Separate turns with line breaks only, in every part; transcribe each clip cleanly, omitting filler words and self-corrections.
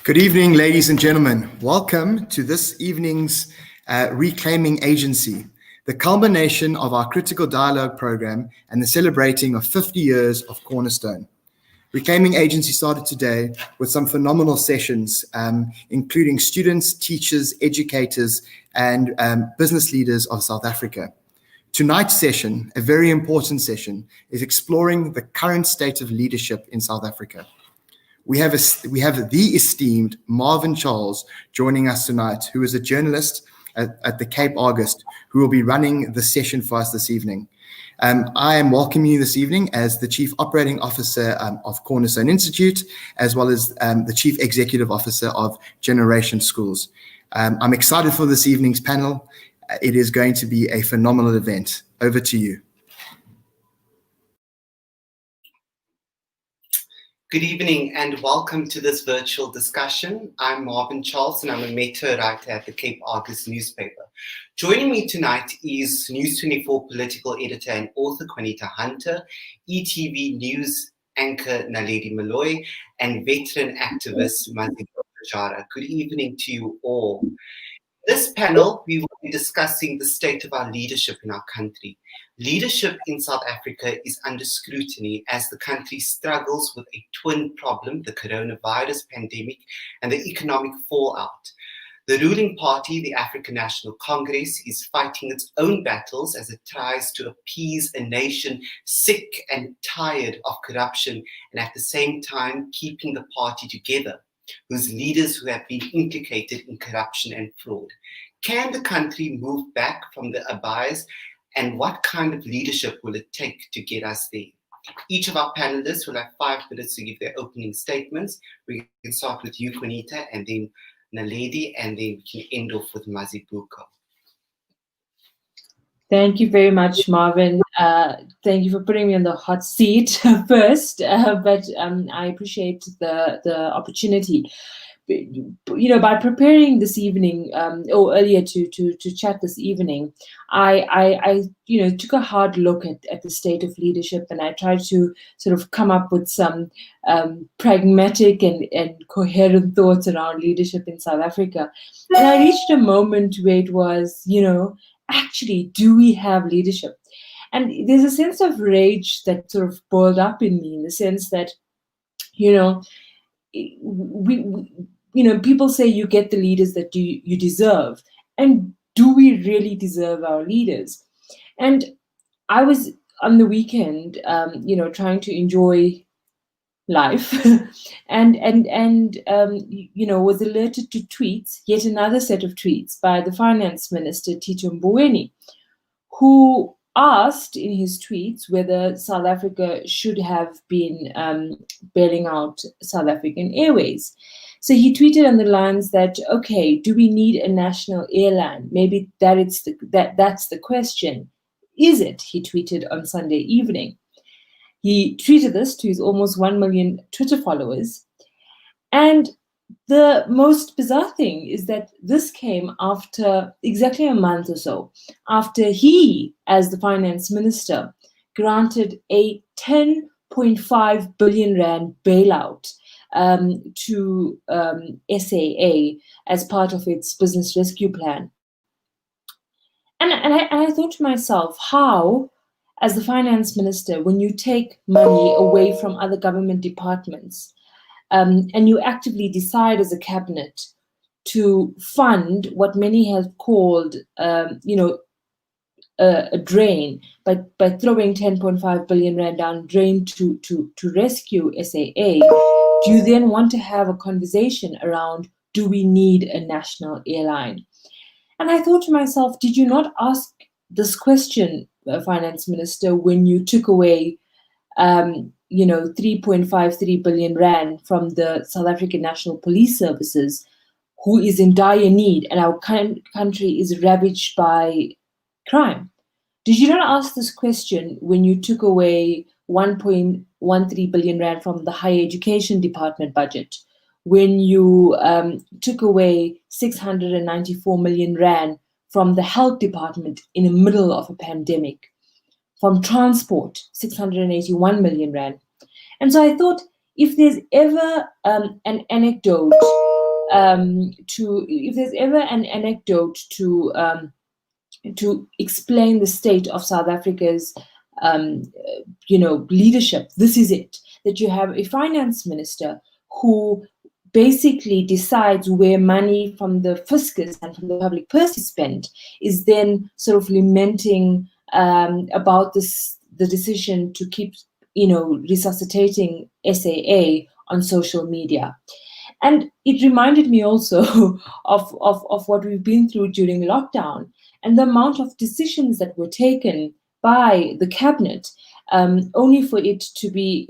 Good evening, ladies and gentlemen. Welcome to this evening's Reclaiming Agency, the culmination of our critical dialogue program and the celebrating of 50 years of Cornerstone. Reclaiming Agency started today with some phenomenal sessions, including students, teachers, educators, and business leaders of South Africa. Tonight's session, a very important session, is exploring the current state of leadership in South Africa. We have the esteemed Marvin Charles joining us tonight, who is a journalist at the Cape Argus, who will be running the session for us this evening. I am welcoming you this evening as the Chief Operating Officer of Cornerstone Institute, as well as the Chief Executive Officer of Generation Schools. I'm excited for this evening's panel. It is going to be a phenomenal event. Over to you.
Good evening and welcome to this virtual discussion. I'm Marvin Charles and I'm a meta writer at the Cape Argus newspaper. Joining me tonight is News 24 political editor and author Qaanitah Hunter, ETV News anchor Naledi Moleo, and veteran activist Mazibuko Jara. Good evening to you all. In this panel, we will be discussing the state of our leadership in our country. Leadership in South Africa is under scrutiny as the country struggles with a twin problem, the coronavirus pandemic and the economic fallout. The ruling party, the African National Congress, is fighting its own battles as it tries to appease a nation sick and tired of corruption and at the same time keeping the party together, whose leaders who have been implicated in corruption and fraud. Can the country move back from the abyss? And what kind of leadership will it take to get us there? Each of our panelists will have 5 minutes to give their opening statements. We can start with you, Qaanitah, and then Naledi, and then we can end off with Mazibuko.
Thank you very much, Marvin. Thank you for putting me on the hot seat first, but I appreciate the opportunity. You know, by preparing this evening, or earlier to chat this evening, I took a hard look at the state of leadership, and I tried to sort of come up with some pragmatic and coherent thoughts around leadership in South Africa. And I reached a moment where it was, actually, do we have leadership? And there's a sense of rage that sort of boiled up in me, in the sense that, people say you get the leaders that you deserve. And do we really deserve our leaders? And I was on the weekend, trying to enjoy life and was alerted to tweets, yet another set of tweets by the finance minister, Tito Mboweni, who asked in his tweets whether South Africa should have been bailing out South African Airways. So he tweeted on the lines that, okay, do we need a national airline? Maybe that's the question. Is it? He tweeted on Sunday evening. He tweeted this to his almost 1 million Twitter followers. And the most bizarre thing is that this came after exactly a month or so, after he, as the finance minister, granted a 10.5 billion rand bailout to SAA as part of its business rescue plan. And I thought to myself, how, as the finance minister, when you take money away from other government departments, and you actively decide as a cabinet to fund what many have called, a drain, by throwing 10.5 billion rand down drain to rescue SAA, do you then want to have a conversation around, do we need a national airline? And I thought to myself, did you not ask this question, Finance Minister, when you took away 3.53 billion rand from the South African National Police Services, who is in dire need, and our country is ravaged by crime? Did you not ask this question when you took away 1.13 billion rand from the Higher Education Department budget, when you took away 694 million rand from the Health Department in the middle of a pandemic, from transport, 681 million rand? And so I thought, if there's ever an anecdote if there's ever an anecdote to explain the state of South Africa's leadership, this is it. That you have a finance minister who basically decides where money from the fiscus and from the public purse is spent, is then sort of lamenting about the decision to keep resuscitating SAA on social media. And it reminded me also of what we've been through during lockdown and the amount of decisions that were taken by the cabinet, only for it to be,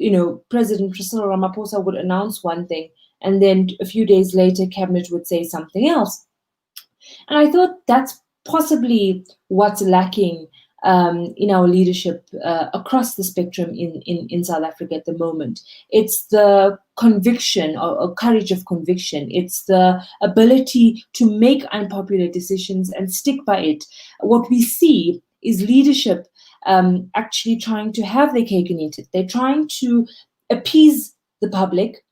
President Cyril Ramaphosa would announce one thing, and then a few days later, cabinet would say something else. And I thought that's possibly what's lacking in our leadership across the spectrum in South Africa at the moment. It's the conviction or courage of conviction. It's the ability to make unpopular decisions and stick by it. What we see is leadership actually trying to have their cake and eat it. They're trying to appease the public,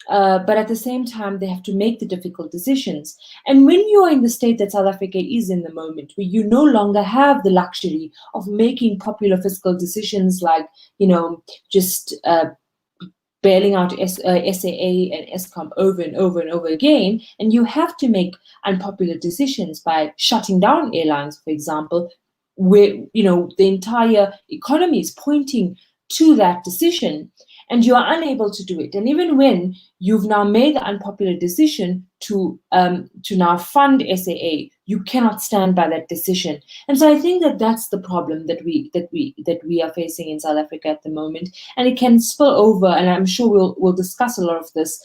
but at the same time, they have to make the difficult decisions. And when you are in the state that South Africa is in the moment, where you no longer have the luxury of making popular fiscal decisions like, just bailing out SAA and Eskom over and over and over again, and you have to make unpopular decisions by shutting down airlines, for example, where, the entire economy is pointing to that decision, and you are unable to do it. And even when you've now made the unpopular decision to now fund SAA, you cannot stand by that decision. And so I think that that's the problem that we are facing in South Africa at the moment, and it can spill over. And I'm sure we'll discuss a lot of this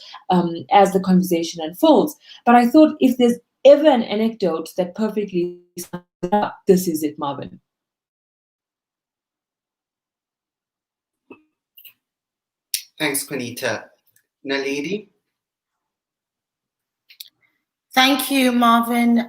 as the conversation unfolds. But I thought if there's ever an anecdote that perfectly sums it up, this is it, Marvin.
Thanks, Qaanitah. Naledi?
Thank you, Marvin.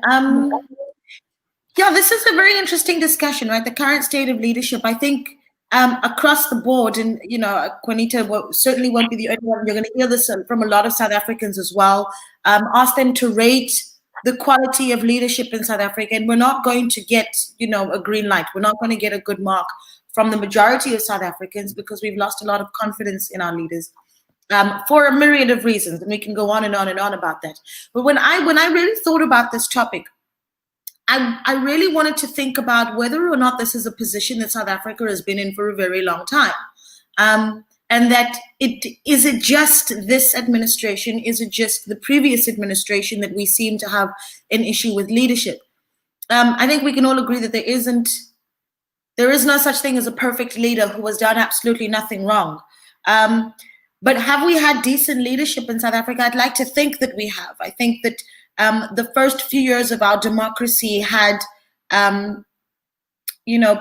This is a very interesting discussion, right? The current state of leadership, I think, across the board, and, Qaanitah certainly won't be the only one. You're going to hear this from a lot of South Africans as well. Ask them to rate the quality of leadership in South Africa, and we're not going to get, a green light. We're not going to get a good mark from the majority of South Africans because we've lost a lot of confidence in our leaders for a myriad of reasons, and we can go on and on and on about that. But when I really thought about this topic, I really wanted to think about whether or not this is a position that South Africa has been in for a very long time. And that is it just this administration? Is it just the previous administration that we seem to have an issue with leadership? I think we can all agree that there is no such thing as a perfect leader who has done absolutely nothing wrong. But have we had decent leadership in South Africa? I'd like to think that we have. I think that the first few years of our democracy had,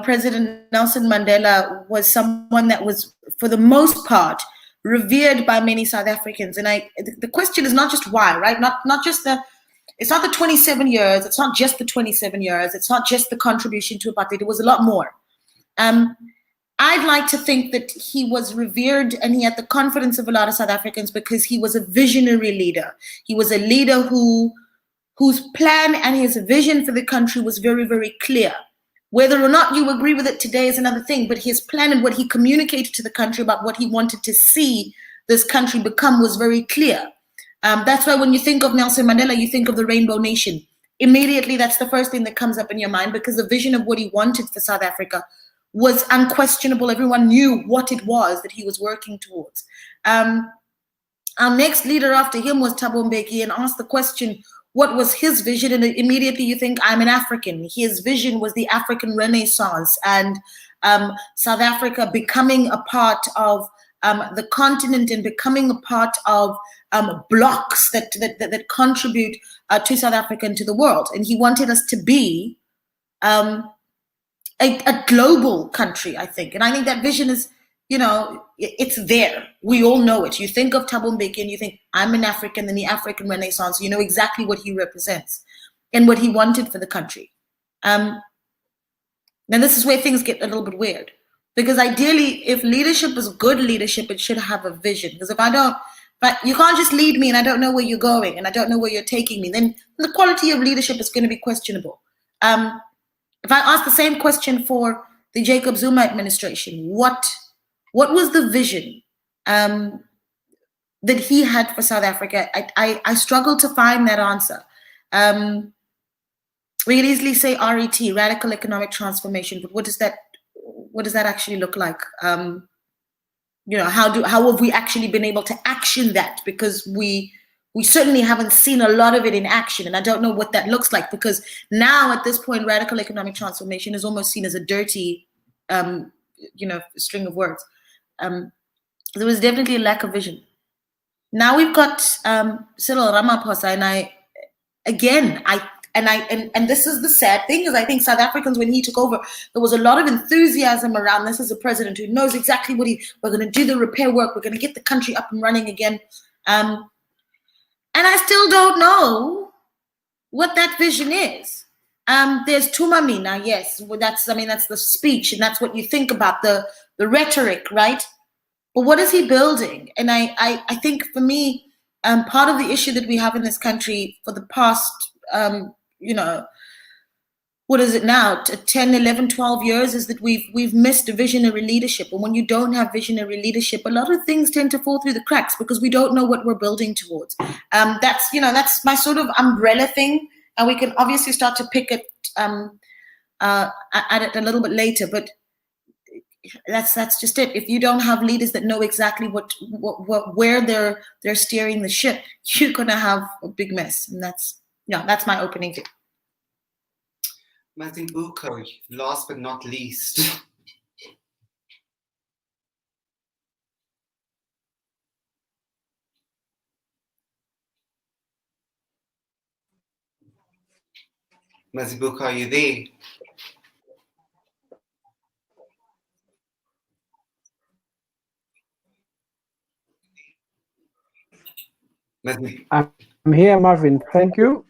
President Nelson Mandela was someone that was, for the most part, revered by many South Africans. And the question is not just why, right? It's not the 27 years. It's not just the 27 years. It's not just the contribution to apartheid. It was a lot more. I'd like to think that he was revered and he had the confidence of a lot of South Africans because he was a visionary leader. He was a leader whose plan and his vision for the country was very, very clear. Whether or not you agree with it today is another thing, but his plan and what he communicated to the country about what he wanted to see this country become was very clear. That's why when you think of Nelson Mandela, you think of the Rainbow Nation. Immediately, that's the first thing that comes up in your mind because the vision of what he wanted for South Africa was unquestionable. Everyone knew what it was that he was working towards. Our next leader after him was Thabo Mbeki, and asked the question, what was his vision? And immediately you think, I'm an African. His vision was the African Renaissance and South Africa becoming a part of the continent and becoming a part of blocks that contribute to South Africa and to the world. And he wanted us to be a global country, I think. And I think that vision is, it's there. We all know it. You think of Thabo Mbeki and you think, I'm an African in the African Renaissance. You know exactly what he represents and what he wanted for the country. Now, this is where things get a little bit weird. Because ideally, if leadership is good leadership, it should have a vision. Because if I But you can't just lead me and I don't know where you're going and I don't know where you're taking me. Then the quality of leadership is going to be questionable. If I ask the same question for the Jacob Zuma administration, what was the vision that he had for South Africa? I struggle to find that answer. We can easily say RET, radical economic transformation, but what does that actually look like? How have we actually been able to action that? Because we certainly haven't seen a lot of it in action, and I don't know what that looks like, because now at this point, radical economic transformation is almost seen as a dirty, string of words. There was definitely a lack of vision. Now we've got Cyril Ramaphosa, and this is the sad thing, is I think South Africans, when he took over, there was a lot of enthusiasm around this as a president who knows exactly what we're going to do the repair work, we're going to get the country up and running again. And I still don't know what that vision is. There's Tumamina, yes, well, that's the speech, and that's what you think about, the rhetoric, right? But what is he building? And I think for me, part of the issue that we have in this country for the past, what is it now, 10, 11, 12 years, is that we've missed visionary leadership. And when you don't have visionary leadership, a lot of things tend to fall through the cracks because we don't know what we're building towards. That's my sort of umbrella thing. And we can obviously start to pick it at it a little bit later, but that's just it. If you don't have leaders that know exactly where they're steering the ship, you're gonna have a big mess. And that's my opening view.
Mazibuko, last but not least. Mazibuko, are you there?
I'm here, Marvin. Thank you.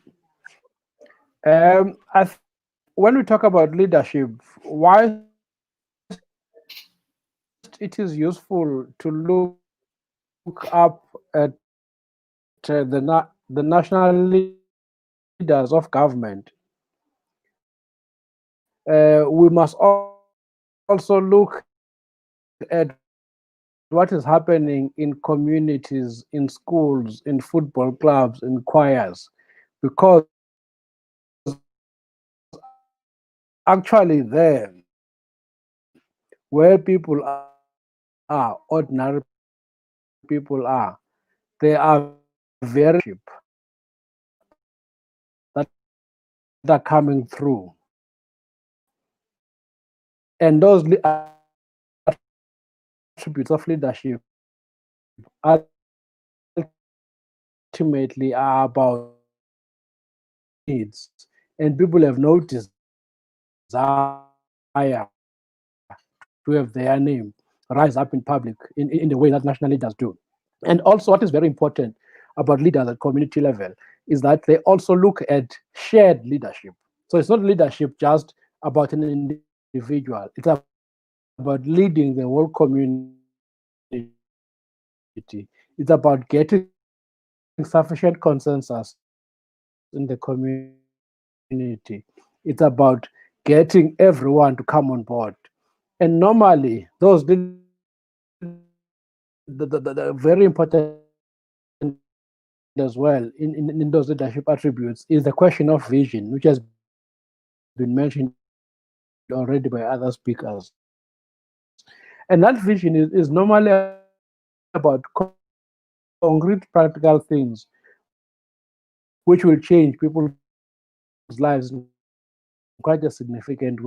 When we talk about leadership, why it is useful to look up at the national leaders of government, we must also look at what is happening in communities, in schools, in football clubs, in choirs, because actually there, where people are, ordinary people are, they are very cheap that are coming through. And those attributes of leadership ultimately are about needs, and people have no desire to have their name rise up in public in the way that national leaders do. And also, what is very important about leaders at community level is that they also look at shared leadership. So it's not leadership just about an individual, it's about leading the whole community. It's about getting sufficient consensus in the community. It's about getting everyone to come on board. And normally, those the very important as well in those leadership attributes is the question of vision, which has been mentioned already by other speakers. And that vision is normally about concrete practical things which will change people's lives in quite a significant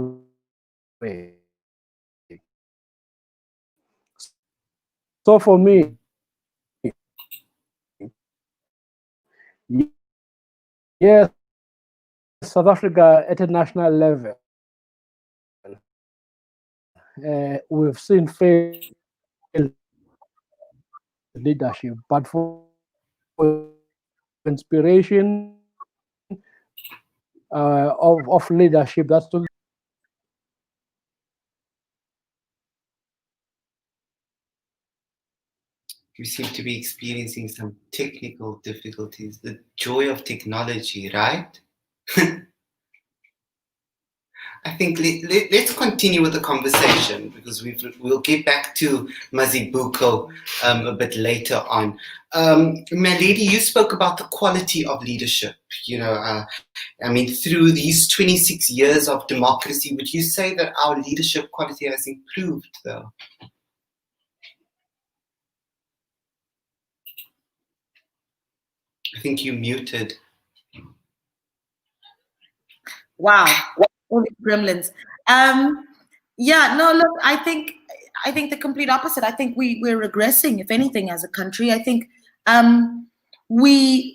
way. So for me, yes, South Africa at a national level, we've seen failed leadership, but for inspiration of leadership, that's still
We seem to be experiencing some technical difficulties. The joy of technology, right? I think let's continue with the conversation, because we'll get back to Mazibuko a bit later on. Naledi, you spoke about the quality of leadership. I mean, through these 26 years of democracy, would you say that our leadership quality has improved, though? I think you muted.
Wow, all these gremlins. Yeah, no, look, I think the complete opposite. I think we're regressing, if anything, as a country. I think we're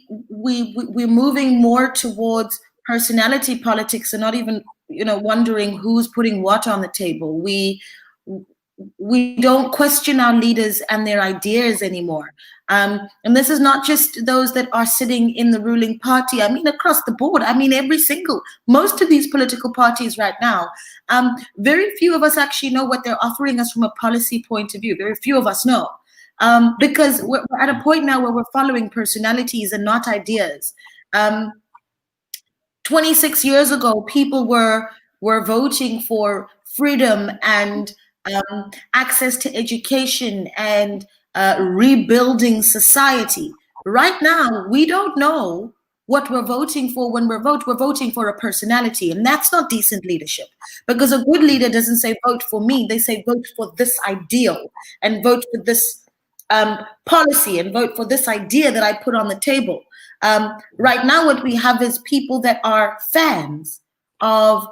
moving more towards personality politics and not even wondering who's putting what on the table. We don't question our leaders and their ideas anymore. And this is not just those that are sitting in the ruling party. I mean, across the board. I mean, most of these political parties right now, very few of us actually know what they're offering us from a policy point of view. Very few of us know. Because we're at a point now where we're following personalities and not ideas. 26 years ago, people were voting for freedom and access to education and rebuilding society. Right now, we don't know what we're voting for when we're voting for a personality, and that's not decent leadership. Because a good leader doesn't say vote for me, they say vote for this ideal and vote for this policy and vote for this idea that I put on the table. Right now, what we have is people that are fans of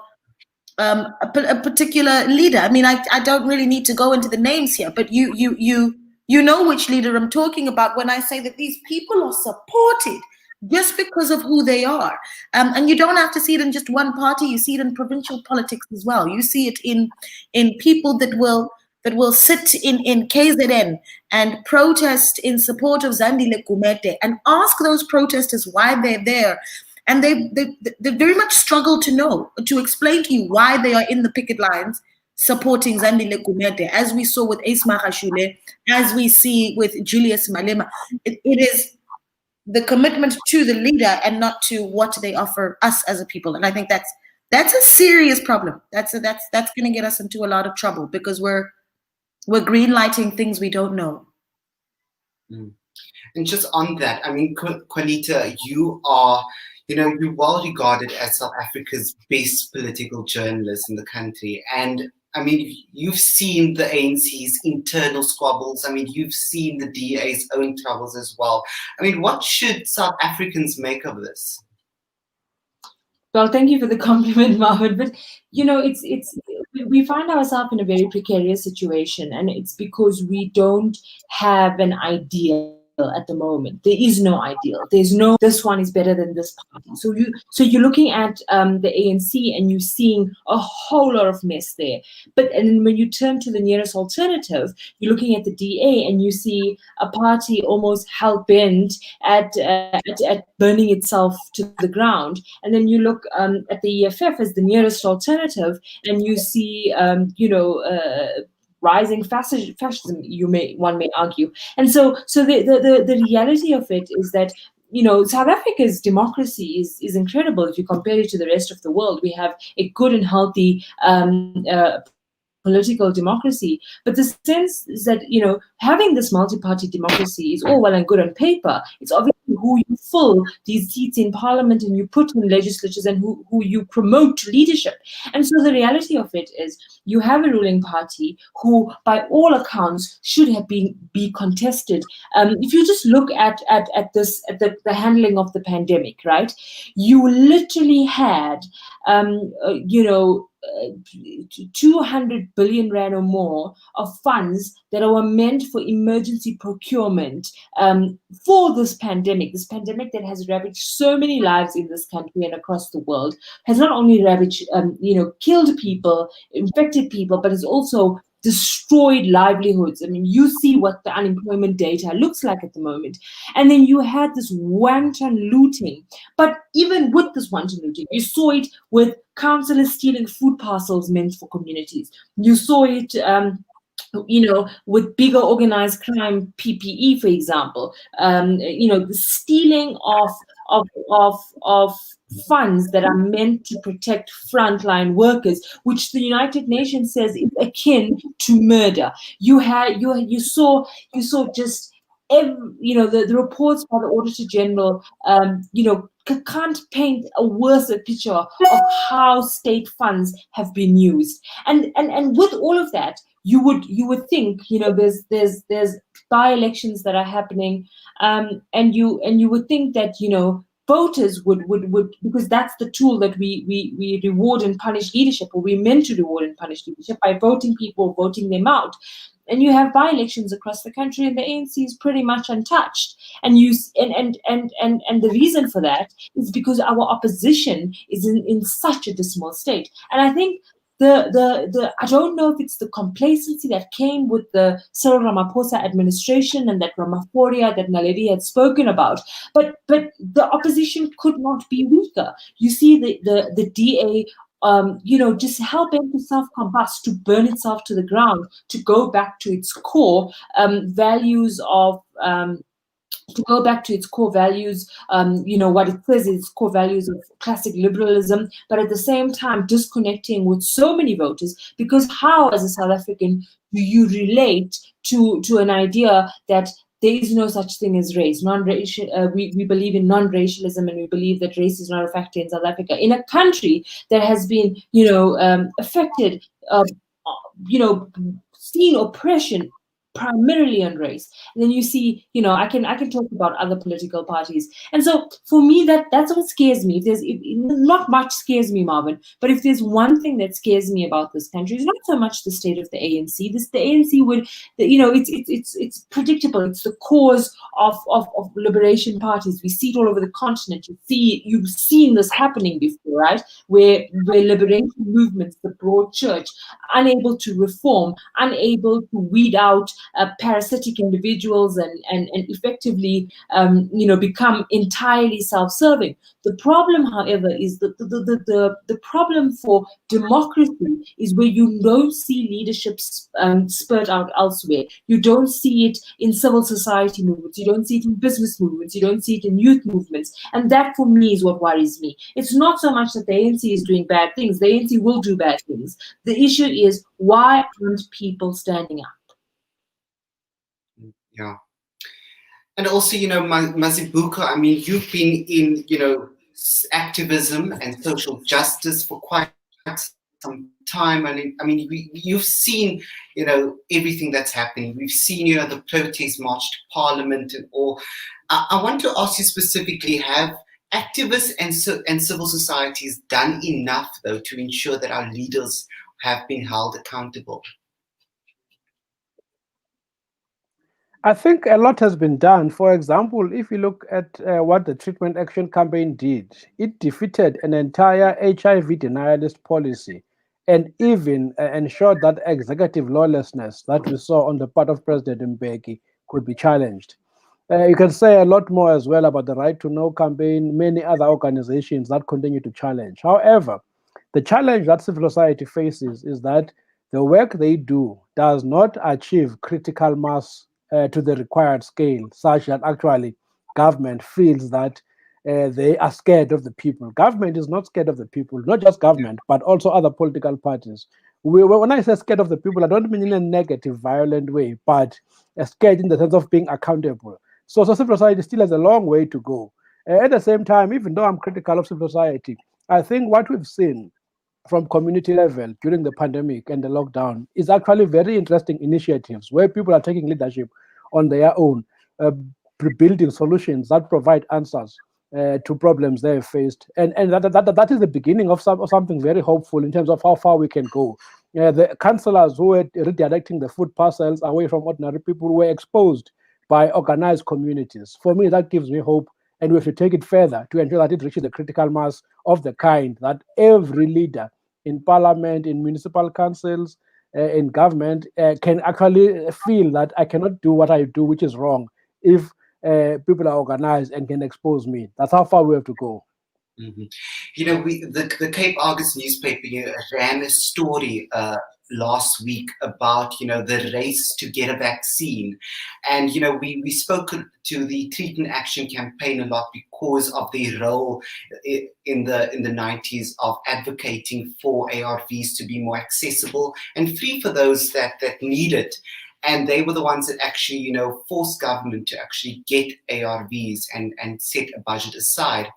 a particular leader. I mean, I don't really need to go into the names here, but you know which leader I'm talking about when I say that these people are supported just because of who they are. And you don't have to see it in just one party. You see it in provincial politics as well. You see it in people that will sit in KZN and protest in support of Zandile Gumede and ask those protesters why they're there. And they very much struggle to explain to you why they are in the picket lines supporting Zandile Gumede, as we saw with Ace Magashule, as we see with Julius Malema. It is the commitment to the leader and not to what they offer us as a people. And I think that's a serious problem. That's going to get us into a lot of trouble, because we're green lighting things we don't know.
And just on that, I mean, Qaanitah, you are, you're well regarded as South Africa's best political journalist in the country. And I mean, you've seen the ANC's internal squabbles. I mean, you've seen the DA's own troubles as well. I mean, what should South Africans make of this?
Well, thank you for the compliment, Marvin. But we find ourselves in a very precarious situation, and it's because we don't have an ideal at the moment. There is no ideal. There's no this one is better than this party. So you're looking at the ANC and you're seeing a whole lot of mess there. And when you turn to the nearest alternative, you're looking at the DA and you see a party almost hell-bent at burning itself to the ground. And then you look at the EFF as the nearest alternative, and you see rising fascism, one may argue. And so the reality of it is that South Africa's democracy is incredible if you compare it to the rest of the world. We have a good and healthy political democracy, but the sense is that having this multi-party democracy is all well and good on paper. It's obviously who you fill these seats in parliament and you put in legislatures and who you promote to leadership. And so the reality of it is you have a ruling party who, by all accounts, should have be contested. If you just look at the handling of the pandemic, right? You literally had 200 billion rand or more of funds that were meant for emergency procurement for this pandemic that has ravaged so many lives in this country and across the world, has not only ravaged, killed people, infected people, but has also destroyed livelihoods. I mean, you see what the unemployment data looks like at the moment. And then you had this wanton looting. But even with this wanton looting, you saw it with councillors stealing food parcels meant for communities. You saw it with bigger organized crime, PPE, for example, the stealing of funds that are meant to protect frontline workers, which the United Nations says is akin to murder. You saw just the reports by the Auditor General, can't paint a worse picture of how state funds have been used. And with all of that, you would think, there's by-elections that are happening, and you would think that, voters would, because that's the tool that we reward and punish leadership, or we're meant to reward and punish leadership by voting people, voting them out. And you have by-elections across the country, and the ANC is pretty much untouched. And the reason for that is because our opposition is in such a dismal state. And I think the I don't know if it's the complacency that came with the Cyril Ramaphosa administration and that Ramaphoria that Naledi had spoken about, but the opposition could not be weaker. You see the DA just helping to self-combust, to burn itself to the ground, to go back to its core values of what it says is core values of classic liberalism, but at the same time disconnecting with so many voters, because how, as a South African, do you relate to an idea that there is no such thing as race? Non-racial, we believe in non-racialism, and we believe that race is not a factor in South Africa, in a country that has been, affected, seen oppression primarily on race. And then you see, I can talk about other political parties. And so for me, that's what scares me. Not much scares me, Marvin, but if there's one thing that scares me about this country, it's not so much the state of the ANC. The ANC would, it's predictable. It's the cause of liberation parties. We see it all over the continent. You've seen this happening before, right? Where liberation movements, the broad church, unable to reform, unable to weed out parasitic individuals and effectively become entirely self-serving. The problem, however, is the problem for democracy is where you don't see leadership spurt out elsewhere. You don't see it in civil society movements. You don't see it in business movements. You don't see it in youth movements. And that, for me, is what worries me. It's not so much that the ANC is doing bad things. The ANC will do bad things. The issue is, why aren't people standing up?
Yeah. And also, Mazibuko, I mean, you've been in, activism and social justice for quite some time. I mean, you've seen, everything that's happening. We've seen, the protest march to Parliament and all. I want to ask you specifically, have activists and civil societies done enough, though, to ensure that our leaders have been held accountable?
I think a lot has been done. For example, if you look at what the Treatment Action Campaign did, it defeated an entire HIV denialist policy and even ensured that executive lawlessness that we saw on the part of President Mbeki could be challenged. You can say a lot more as well about the Right to Know campaign, many other organizations that continue to challenge. However, the challenge that civil society faces is that the work they do does not achieve critical mass to the required scale, such that actually government feels that they are scared of the people. Government is not scared of the people, not just government, but also other political parties. When I say scared of the people, I don't mean in a negative, violent way, but scared in the sense of being accountable. So civil society still has a long way to go. At the same time, even though I'm critical of civil society, I think what we've seen from community level during the pandemic and the lockdown is actually very interesting initiatives where people are taking leadership on their own, building solutions that provide answers to problems they have faced. And that is the beginning of something very hopeful in terms of how far we can go. The councillors who were redirecting the food parcels away from ordinary people were exposed by organized communities. For me, that gives me hope. And we have to take it further to ensure that it reaches the critical mass of the kind that every leader in parliament, in municipal councils, in government can actually feel that I cannot do what I do, which is wrong, if people are organized and can expose me. That's how far we have to go.
Mm-hmm. The Cape Argus newspaper ran a story last week about, the race to get a vaccine. And, we spoke to the Treatment Action Campaign a lot because of their role in the 90s of advocating for ARVs to be more accessible and free for those that need it. And they were the ones that actually, forced government to actually get ARVs and set a budget aside.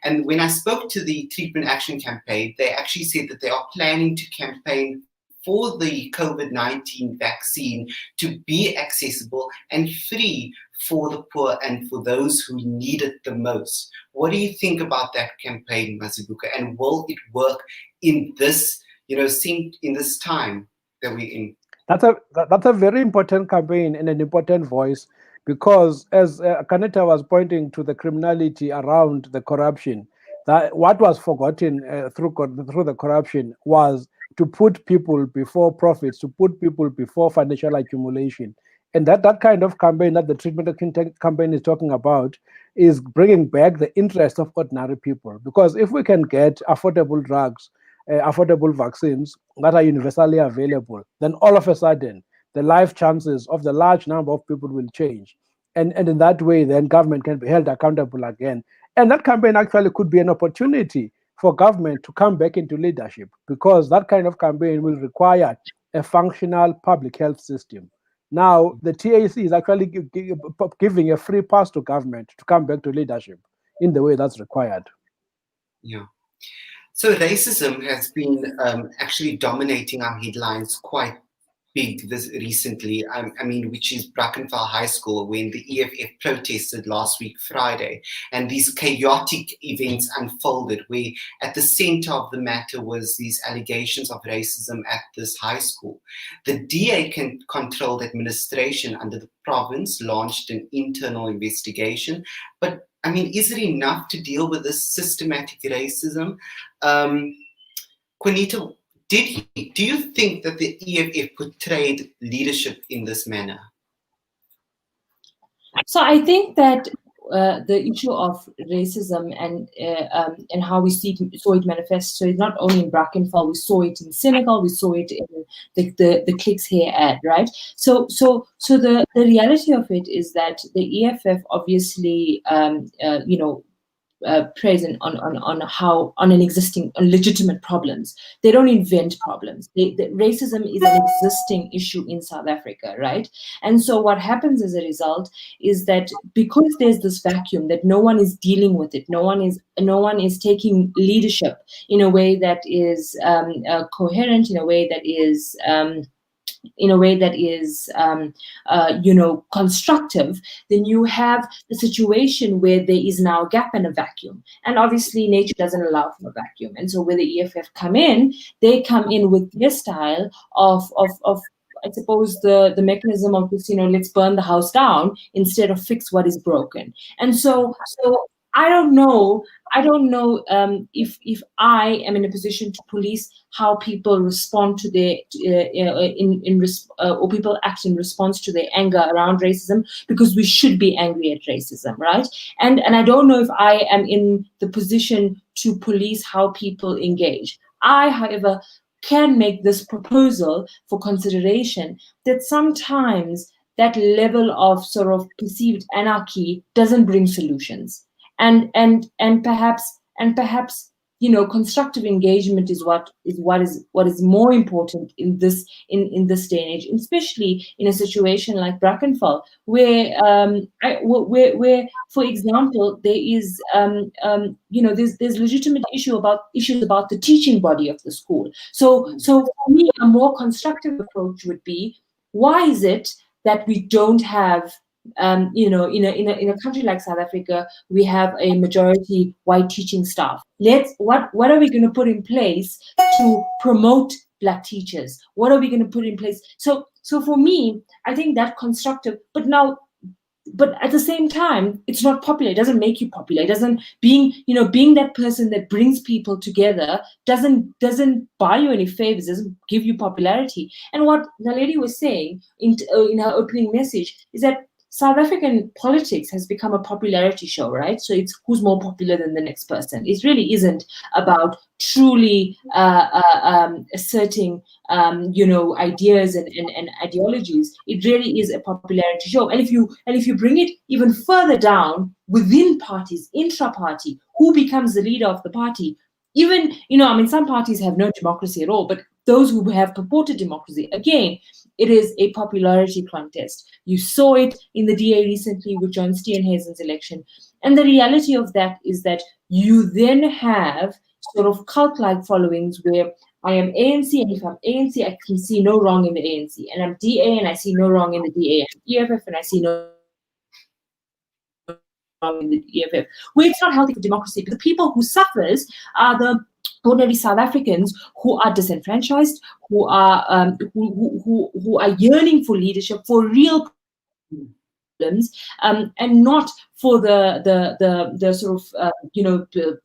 And when I spoke to the Treatment Action Campaign, they actually said that they are planning to campaign for the COVID-19 vaccine to be accessible and free for the poor and for those who need it the most. What do you think about that campaign, Mazibuko? And will it work in this, in this time that we're in?
That's a very important campaign and an important voice, because as Qaanitah was pointing to the criminality around the corruption, that what was forgotten through the corruption was to put people before profits, to put people before financial accumulation. And that kind of campaign that the Treatment Campaign is talking about is bringing back the interest of ordinary people. Because if we can get affordable drugs, affordable vaccines that are universally available, then all of a sudden the life chances of the large number of people will change. And in that way, then government can be held accountable again. And that campaign actually could be an opportunity for government to come back into leadership, because that kind of campaign will require a functional public health system. Now, the TAC is actually giving a free pass to government to come back to leadership in the way that's required.
Yeah. So racism has been actually dominating our headlines quite big this recently. I mean, which is Brackenfell High School, when the EFF protested last week Friday, and these chaotic events unfolded, where at the center of the matter was these allegations of racism at this high school. The DA controlled administration under the province launched an internal investigation, but I mean, is it enough to deal with this systematic racism? Qaanitah, do you think that the EFF portrayed leadership in this manner?
So I think that the issue of racism and how we saw it manifest. So it's not only in Brackenfell, we saw it in Senegal, we saw it in the Clicks here ad, right? So the reality of it is that the EFF obviously present on legitimate problems. They don't invent problems. Racism is an existing issue in South Africa, right? And so what happens as a result is that because there's this vacuum that no one is dealing with it, no one is taking leadership in a way that is coherent, in a way that is constructive, then you have the situation where there is now a gap and a vacuum. And obviously nature doesn't allow for a vacuum. And so where the EFF come in, they come in with their style of I suppose the mechanism of this, let's burn the house down instead of fix what is broken. And so I don't know if I am in a position to police how people respond to their or people act in response to their anger around racism, because we should be angry at racism, right? And I don't know if I am in the position to police how people engage. I, however, can make this proposal for consideration that sometimes that level of sort of perceived anarchy doesn't bring solutions. And perhaps constructive engagement is what is more important in this day and age, especially in a situation like Brackenfell, where for example there is there's legitimate issues about the teaching body of the school. So for me, a more constructive approach would be, why is it that we don't have in a country like South Africa, we have a majority white teaching staff. What are we going to put in place to promote Black teachers? What are we going to put in place? So for me, I think that constructive, but at the same time, it's not popular. It doesn't make you popular. It doesn't being that person that brings people together doesn't buy you any favors. Doesn't give you popularity. And what Naledi was saying in her opening message is that South African politics has become a popularity show, right? So it's who's more popular than the next person. It really isn't about truly asserting, ideas and ideologies. It really is a popularity show. And if you bring it even further down within parties, intra-party, who becomes the leader of the party? Even, some parties have no democracy at all, but those who have purported democracy, again, it is a popularity contest. You saw it in the DA recently with John Steenhuisen's election. And the reality of that is that you then have sort of cult-like followings where I am ANC, and if I'm ANC, I can see no wrong in the ANC. And I'm DA, and I see no wrong in the DA. I'm EFF, and I see no wrong in the EFF. Where it's not healthy for democracy. But the people who suffers are the ordinary South Africans who are disenfranchised, who are who are yearning for leadership, for real problems, and not for the sort of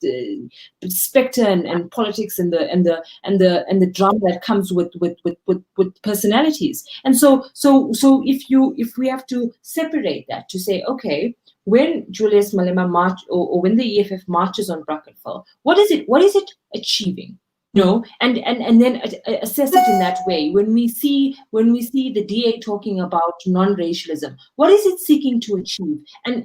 the specter and politics and the drama that comes with personalities. And so if we have to separate that to say, okay, when Julius Malema march or when the EFF marches on Brackenfell, what is it achieving? And then assess it in that way. When we see the DA talking about non-racialism, what is it seeking to achieve? And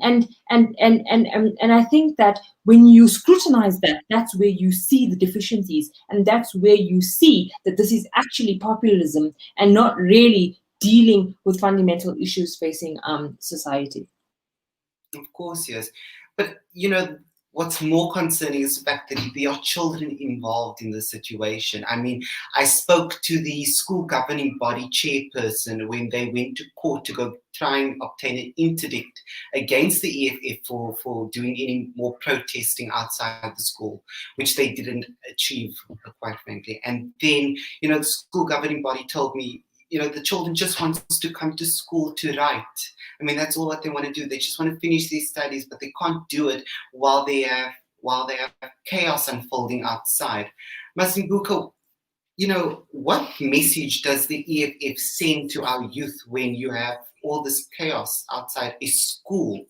I think that when you scrutinize that, that's where you see the deficiencies, and that's where you see that this is actually populism and not really dealing with fundamental issues facing society.
Of course, yes. But, what's more concerning is the fact that there are children involved in the situation. I mean, I spoke to the school governing body chairperson when they went to court to go try and obtain an interdict against the EFF for doing any more protesting outside the school, which they didn't achieve, quite frankly. And then, the school governing body told me, the children just want to come to school to write. I mean, that's all what they want to do. They just want to finish their studies, but they can't do it while they have chaos unfolding outside. Mazibuko, what message does the EFF send to our youth when you have all this chaos outside a school?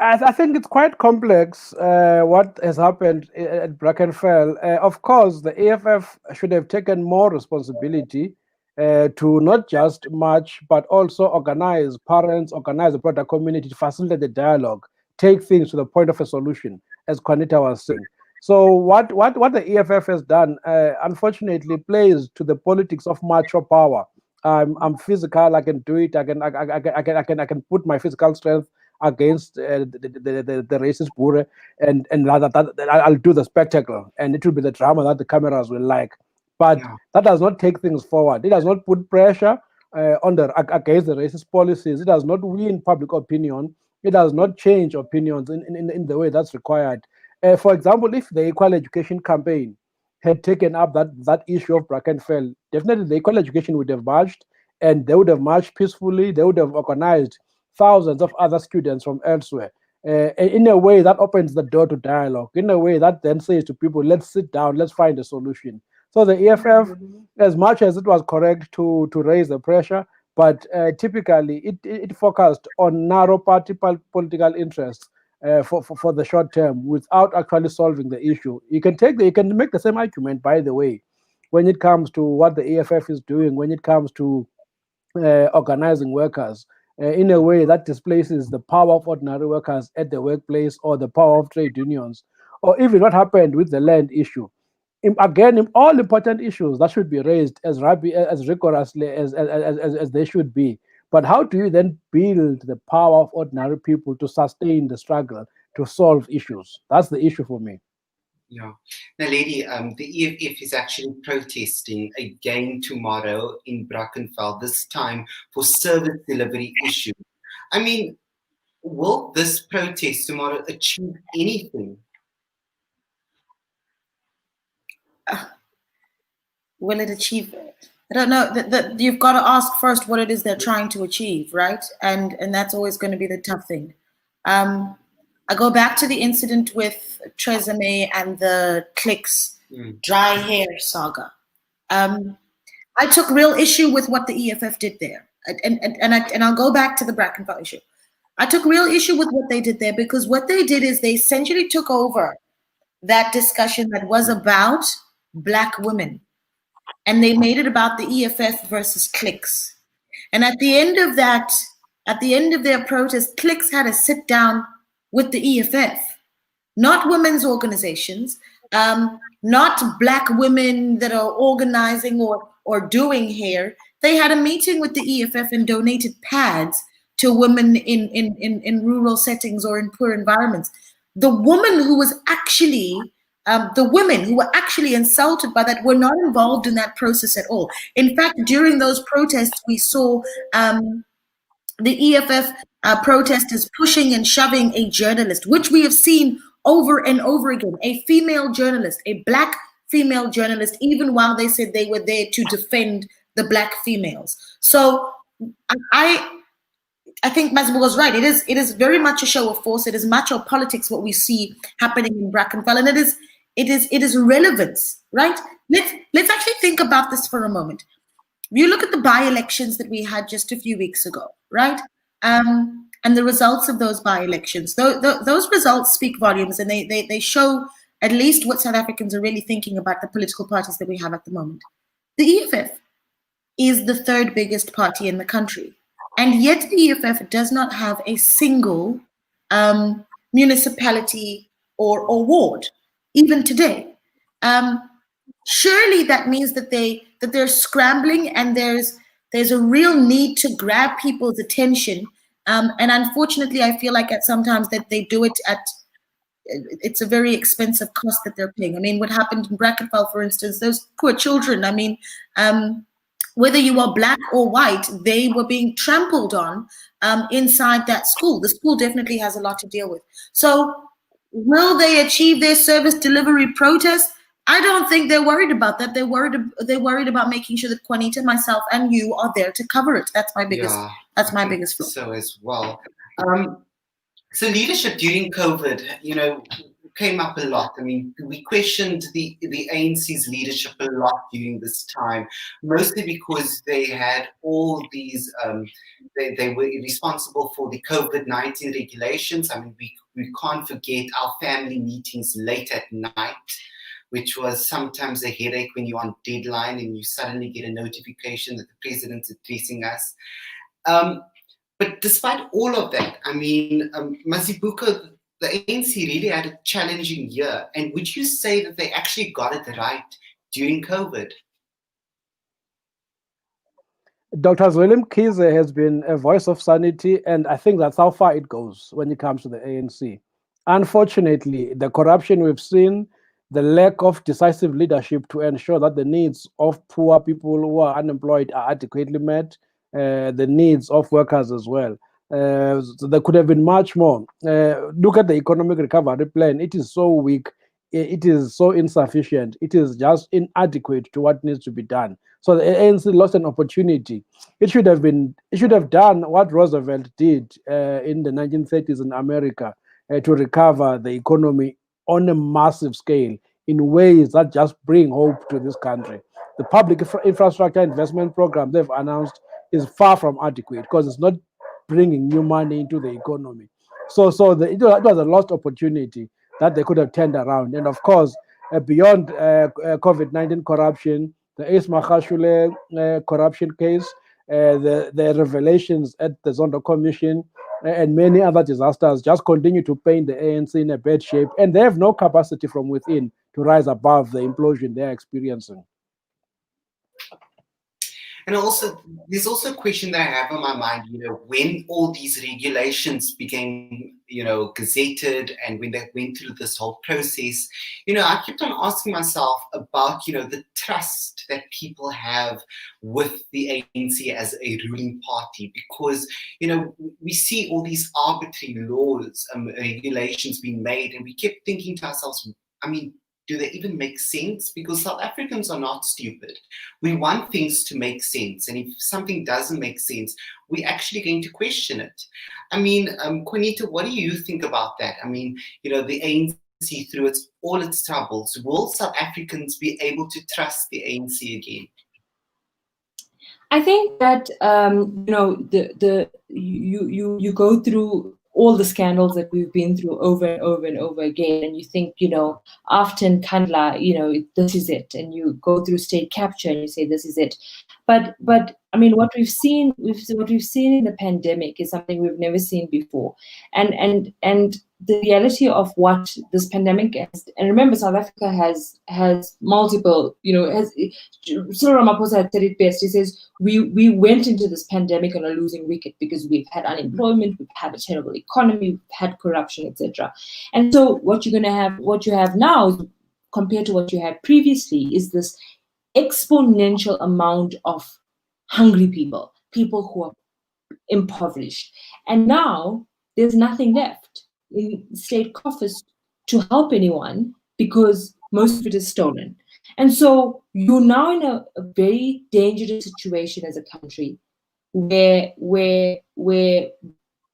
I think it's quite complex what has happened at Brackenfell. Of course, the EFF should have taken more responsibility to not just march, but also organize parents, organize the broader community to facilitate the dialogue, take things to the point of a solution, as Qaanitah was saying. So what the EFF has done, unfortunately, plays to the politics of macho power. I'm physical. I can do it. I can put my physical strength against the racist Boer, and rather that I'll do the spectacle, and it will be the drama that the cameras will like. But that does not take things forward. It does not put pressure against the racist policies. It does not win public opinion. It does not change opinions in the way that's required. For example, if the Equal Education Campaign had taken up that issue of Brackenfell, definitely the Equal Education would have marched, and they would have marched peacefully. They would have organized thousands of other students from elsewhere in a way that opens the door to dialogue, in a way that then says to people, let's sit down, let's find a solution. So the EFF, as much as it was correct to raise the pressure, but typically it focused on narrow party political interests for the short term without actually solving the issue. You can make the same argument, by the way, when it comes to what the EFF is doing, when it comes to organizing workers in a way that displaces the power of ordinary workers at the workplace, or the power of trade unions, or even what happened with the land issue. Again, all important issues that should be raised as rigorously as they should be. But how do you then build the power of ordinary people to sustain the struggle to solve issues? That's the issue for me.
Yeah. Naledi, the EFF is actually protesting again tomorrow in Brackenfell, this time for service delivery issues. I mean, will this protest tomorrow achieve anything?
Will it achieve? I don't know. You've got to ask first what it is they're trying to achieve, right? And that's always going to be the tough thing. I go back to the incident with Tresemme and the Clicks dry hair saga. I took real issue with what the EFF did there. And I'll go back to the Brackenfell issue. I took real issue with what they did there, because what they did is they essentially took over that discussion that was about Black women, and they made it about the EFF versus cliques. And at the end of that, at the end of their protest, cliques had to sit down with the EFF, not women's organizations, not Black women that are organizing or doing hair. They had a meeting with the EFF and donated pads to women in rural settings or in poor environments. The woman who was actually, the women who were actually insulted by that were not involved in that process at all. In fact, during those protests, we saw the EFF protesters pushing and shoving a journalist, which we have seen over and over again, a female journalist, a Black female journalist, even while they said they were there to defend the Black females. So I think Mazibuko was right. It is very much a show of force. It is macho politics what we see happening in Brackenfell, and it is relevance, right? Let's actually think about this for a moment. You look at the by-elections that we had just a few weeks ago, right? And the results of those by-elections. Those results speak volumes, and they show at least what South Africans are really thinking about the political parties that we have at the moment. The EFF is the third biggest party in the country. And yet the EFF does not have a single municipality or ward, even today. Surely that means that they're scrambling, and there's a real need to grab people's attention. And unfortunately, I feel like at sometimes that they do it at, it's a very expensive cost that they're paying. I mean, what happened in Brackenfell, for instance, those poor children, I mean, whether you are Black or white, they were being trampled on inside that school. The school definitely has a lot to deal with. So will they achieve their service delivery protest? I don't think they're worried about that. They're worried about making sure that Qaanitah, myself, and you are there to cover it. That's my biggest. Yeah, that's my biggest flaw.
So as well. So leadership during COVID, came up a lot. I mean, we questioned the ANC's leadership a lot during this time, mostly because they had all these, they were responsible for the COVID-19 regulations. I mean, we can't forget our family meetings late at night, which was sometimes a headache when you're on deadline and you suddenly get a notification that the president's addressing us. But despite all of that, I mean, Mazibuko, the ANC really had a challenging year. And would you say that they actually got it right during COVID?
Dr. Willem Kize has been a voice of sanity, and I think that's how far it goes when it comes to the ANC. Unfortunately, the corruption we've seen, the lack of decisive leadership to ensure that the needs of poor people who are unemployed are adequately met, the needs of workers as well. So there could have been much more. Look at the economic recovery plan. It is so weak. It is so insufficient. It is just inadequate to what needs to be done. So the ANC lost an opportunity. It should have done what Roosevelt did in the 1930s in America to recover the economy on a massive scale in ways that just bring hope to this country. The public infrastructure investment program they've announced is far from adequate because it's not bringing new money into the economy. So it was a lost opportunity that they could have turned around. And of course, beyond COVID-19 corruption, the Ace Magashule corruption case, the revelations at the Zondo Commission, and many other disasters just continue to paint the ANC in a bad shape, and they have no capacity from within to rise above the implosion they're experiencing.
And also, there's also a question that I have on my mind, when all these regulations became, gazetted, and when they went through this whole process, I kept on asking myself about, the trust that people have with the ANC as a ruling party, because, we see all these arbitrary laws, regulations being made, and we kept thinking to ourselves, I mean, do they even make sense? Because South Africans are not stupid. We want things to make sense. And if something doesn't make sense, we're actually going to question it. I mean, Qaanitah, what do you think about that? I mean, the ANC through all its troubles, will South Africans be able to trust the ANC again?
I think that you go through all the scandals that we've been through over and over and over again, and you think, after Nkandla, this is it, and you go through state capture and you say this is it. But I mean, what we've seen in the pandemic is something we've never seen before, and the reality of what this pandemic has, and remember, South Africa has multiple, Cyril Ramaphosa had said it best. He says, we went into this pandemic on a losing wicket because we've had unemployment, we've had a terrible economy, we've had corruption, etc. And so what you have now is, compared to what you had previously, is this exponential amount of hungry people who are impoverished. And now there's nothing left in state coffers to help anyone because most of it is stolen. And so you're now in a very dangerous situation as a country where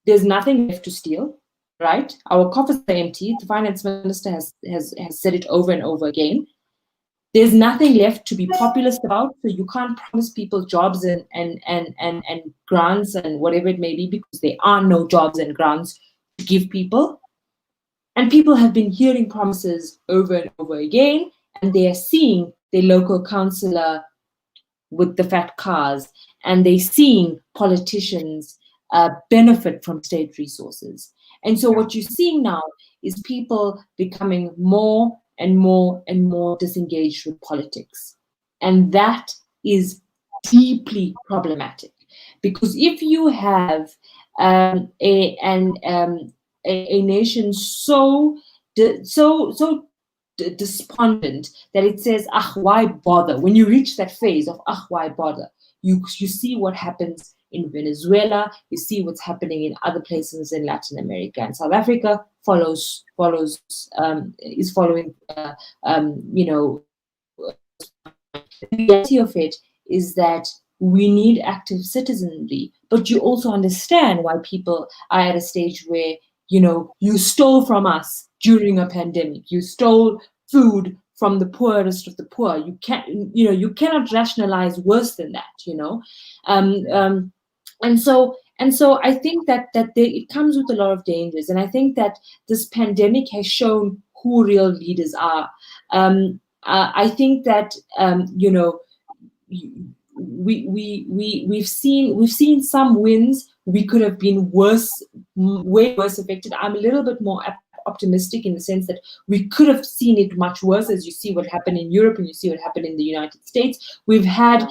there's nothing left to steal, right? Our coffers are empty. The finance minister has said it over and over again. There's nothing left to be populist about, so you can't promise people jobs and grants and whatever it may be, because there are no jobs and grants to give people. And people have been hearing promises over and over again, and they are seeing their local councillor with the fat cars, and they're seeing politicians benefit from state resources. And so what you're seeing now is people becoming more and more and more disengaged with politics. And that is deeply problematic, because if you have a nation so despondent that it says, why bother? When you reach that phase of, why bother? You see what happens in Venezuela, you see what's happening in other places in Latin America, and South Africa is following. The reality of it is that we need active citizenry, but you also understand why people are at a stage where, you stole from us during a pandemic, you stole food from the poorest of the poor. You cannot rationalize worse than that, And so I think that it comes with a lot of dangers, and I think that this pandemic has shown who real leaders are. I think that we've seen some wins. We could have been way worse affected. I'm a little bit more optimistic in the sense that we could have seen it much worse, as you see what happened in Europe and you see what happened in the United States. We've had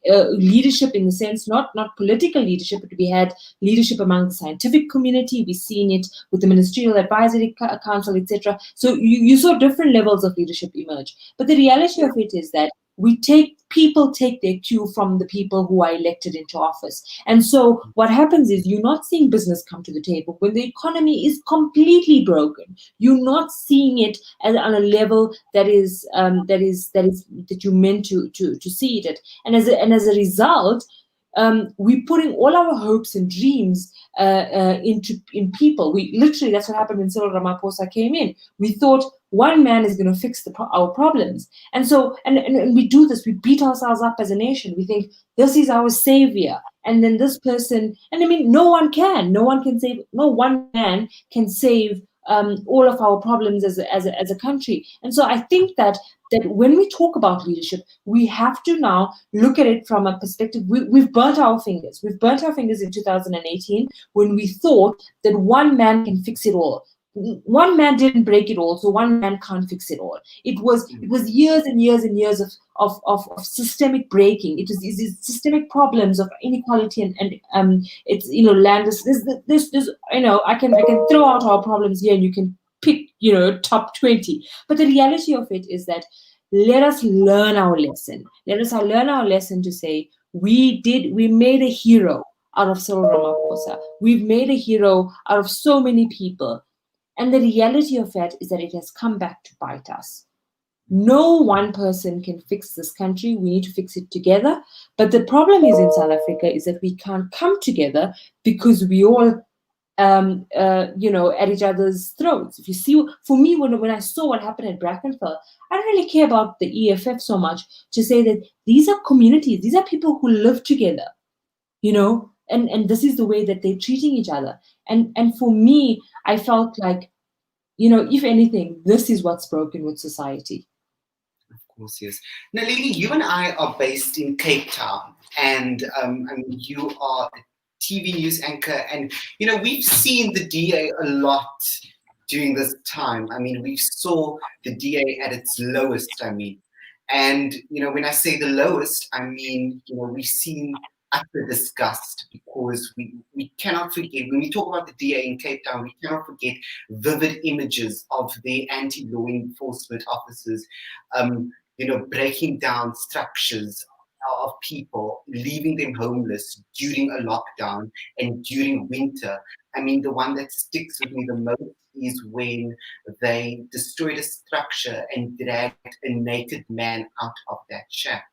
leadership in the sense, not political leadership, but we had leadership among the scientific community. We've seen it with the Ministerial Advisory Council, etc. So you saw different levels of leadership emerge. But the reality of it is that people take their cue from the people who are elected into office. And so what happens is you're not seeing business come to the table when the economy is completely broken. You're not seeing it on a level that you're meant to see it at. And as a result, we're putting all our hopes and dreams in people. That's what happened when Cyril Ramaphosa came in. We thought one man is going to fix our problems, and so and we do this. We beat ourselves up as a nation. We think this is our savior, and then this person. And I mean, no one can save. No one man can save all of our problems as a country. And so I think that when we talk about leadership, we have to now look at it from a perspective. We've burnt our fingers. We've burnt our fingers in 2018 when we thought that one man can fix it all. One man didn't break it all, so one man can't fix it all. It was years and years and years of systemic breaking. It was these systemic problems of inequality and it's land. This I can throw out our problems here and you can pick top 20. But the reality of it is that let us learn our lesson. Let us learn our lesson to say we made a hero out of Cyril Ramaphosa. We've made a hero out of so many people. And the reality of that is that it has come back to bite us. No one person can fix this country. We need to fix it together. But the problem is in South Africa is that we can't come together because we all at each other's throats. If you see, for me, when I saw what happened at Brackenfell, I don't really care about the EFF so much to say that these are communities, these are people who live together, and this is the way that they're treating each other. And for me, I felt like, if anything, this is what's broken with society.
Of course, yes. Naledi, you and I are based in Cape Town, and you are a TV news anchor, and we've seen the DA a lot during this time. We saw the DA at its lowest. And when I say the lowest, we've seen utter disgust, because we cannot forget, when we talk about the DA in Cape Town, we cannot forget vivid images of the anti-law enforcement officers, breaking down structures of people, leaving them homeless during a lockdown and during winter. The one that sticks with me the most is when they destroyed a structure and dragged a naked man out of that shack.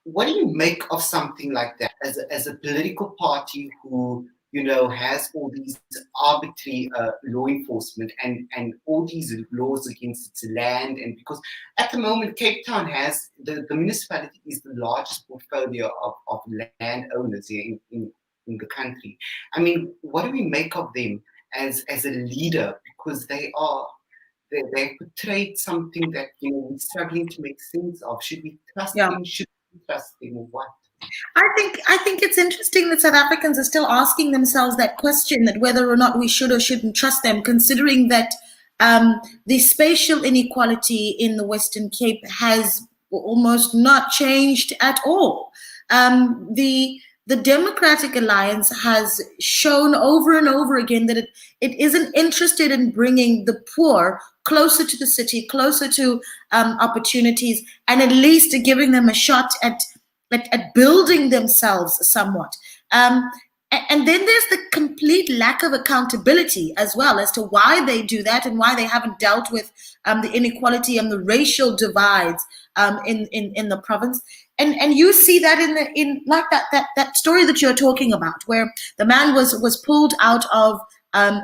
What do you make of something like that as a political party who has all these arbitrary law enforcement and all these laws against its land? And because at the moment Cape Town has the municipality is the largest portfolio of landowners here in the country. What do we make of them as a leader? Because they portrayed something that we're struggling to make sense of. Should we trust them? Should we trust them, or what?
I think it's interesting that South Africans are still asking themselves that question, that whether or not we should or shouldn't trust them, considering that the spatial inequality in the Western Cape has almost not changed at all. The Democratic Alliance has shown over and over again that it isn't interested in bringing the poor closer to the city, closer to opportunities, and at least giving them a shot at building themselves somewhat. And then there's the complete lack of accountability as well as to why they do that and why they haven't dealt with the inequality and the racial divides in the province. And you see that in like that story that you're talking about, where the man was pulled out of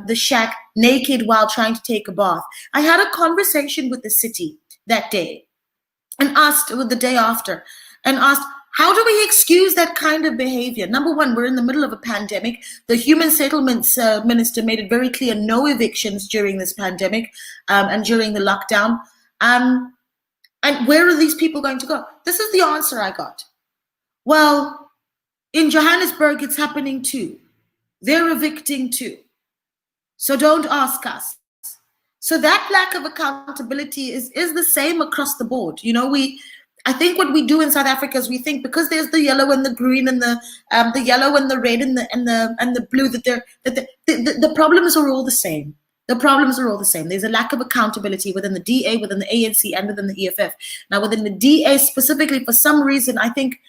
the shack naked while trying to take a bath. I had a conversation with the city that day and asked, the day after, and asked, how do we excuse that kind of behavior? Number one, we're in the middle of a pandemic. The Human Settlements Minister made it very clear, no evictions during this pandemic and during the lockdown. And where are these people going to go? This is the answer I got. Well, in Johannesburg, it's happening too. They're evicting too. So don't ask us. So that lack of accountability is the same across the board. I think what we do in South Africa is we think because there's the yellow and the green and the yellow and the red and the blue that the problems are all the same. The problems are all the same. There's a lack of accountability within the DA, within the ANC, and within the EFF. Now, within the DA specifically, for some reason, I think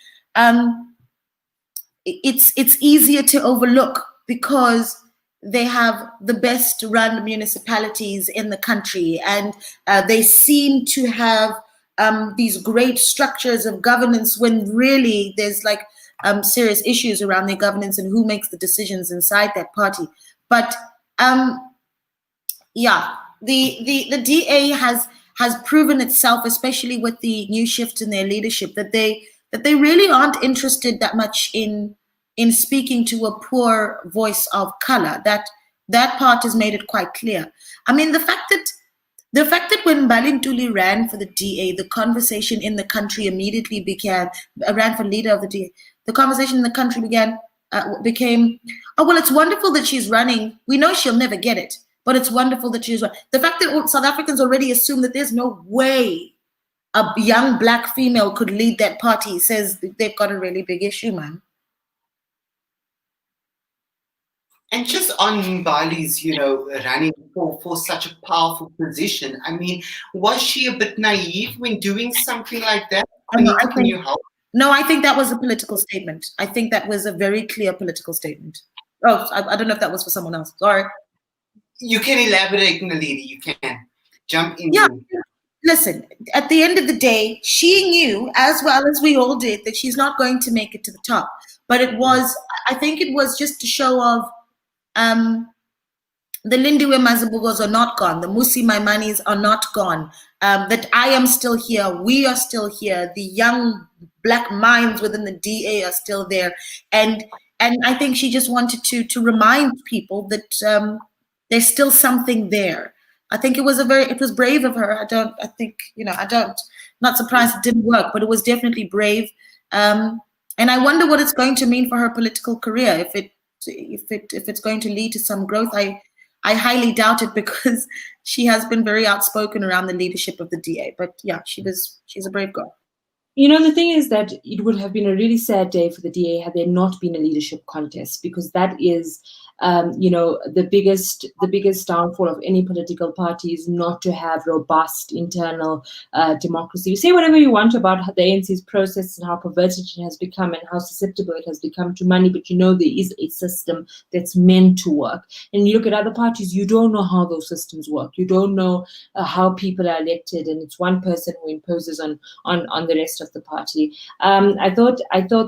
it's easier to overlook because they have the best run municipalities in the country, and they seem to have these great structures of governance when really there's serious issues around their governance and who makes the decisions inside that party. But the DA has proven itself, especially with the new shift in their leadership, that they really aren't interested that much in speaking to a poor voice of color. That part has made it quite clear. The fact that when Balintuli ran for the DA, the conversation in the country immediately ran for leader of the DA. The conversation in the country became, oh, well, it's wonderful that she's running. We know she'll never get it, but it's wonderful that she's running. The fact that South Africans already assume that there's no way a young black female could lead that party says they've got a really big issue, man.
And just on Mbali's, running for such a powerful position, was she a bit naive when doing something like that? Can you help?
No, I think that was a political statement. I think that was a very clear political statement. Oh, I don't know if that was for someone else. Sorry.
You can elaborate, Naledi. You can jump in.
Yeah. Listen, at the end of the day, she knew, as well as we all did, that she's not going to make it to the top. But I think it was just a show of the Lindiwe Mazibugos are not gone. The Musi Maimanis are not gone. That I am still here. We are still here. The young black minds within the DA are still there. And I think she just wanted to remind people that there's still something there. I think it was brave of her. Not surprised it didn't work, but it was definitely brave. And I wonder what it's going to mean for her political career. If it's going to lead to some growth, I highly doubt it, because she has been very outspoken around the leadership of the DA. But yeah, she's a brave girl.
You know, the thing is that it would have been a really sad day for the DA had there not been a leadership contest, because that is, the biggest downfall of any political party is not to have robust internal democracy. You say whatever you want about the ANC's process and how perverted it has become and how susceptible it has become to money, but there is a system that's meant to work. And you look at other parties, you don't know how those systems work. You don't know how people are elected, and it's one person who imposes on the rest of the party. I thought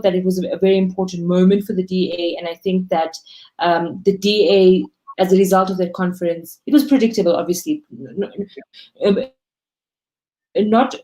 that it was a very important moment for the DA, and I think that the DA, as a result of that conference, it was predictable, obviously. Not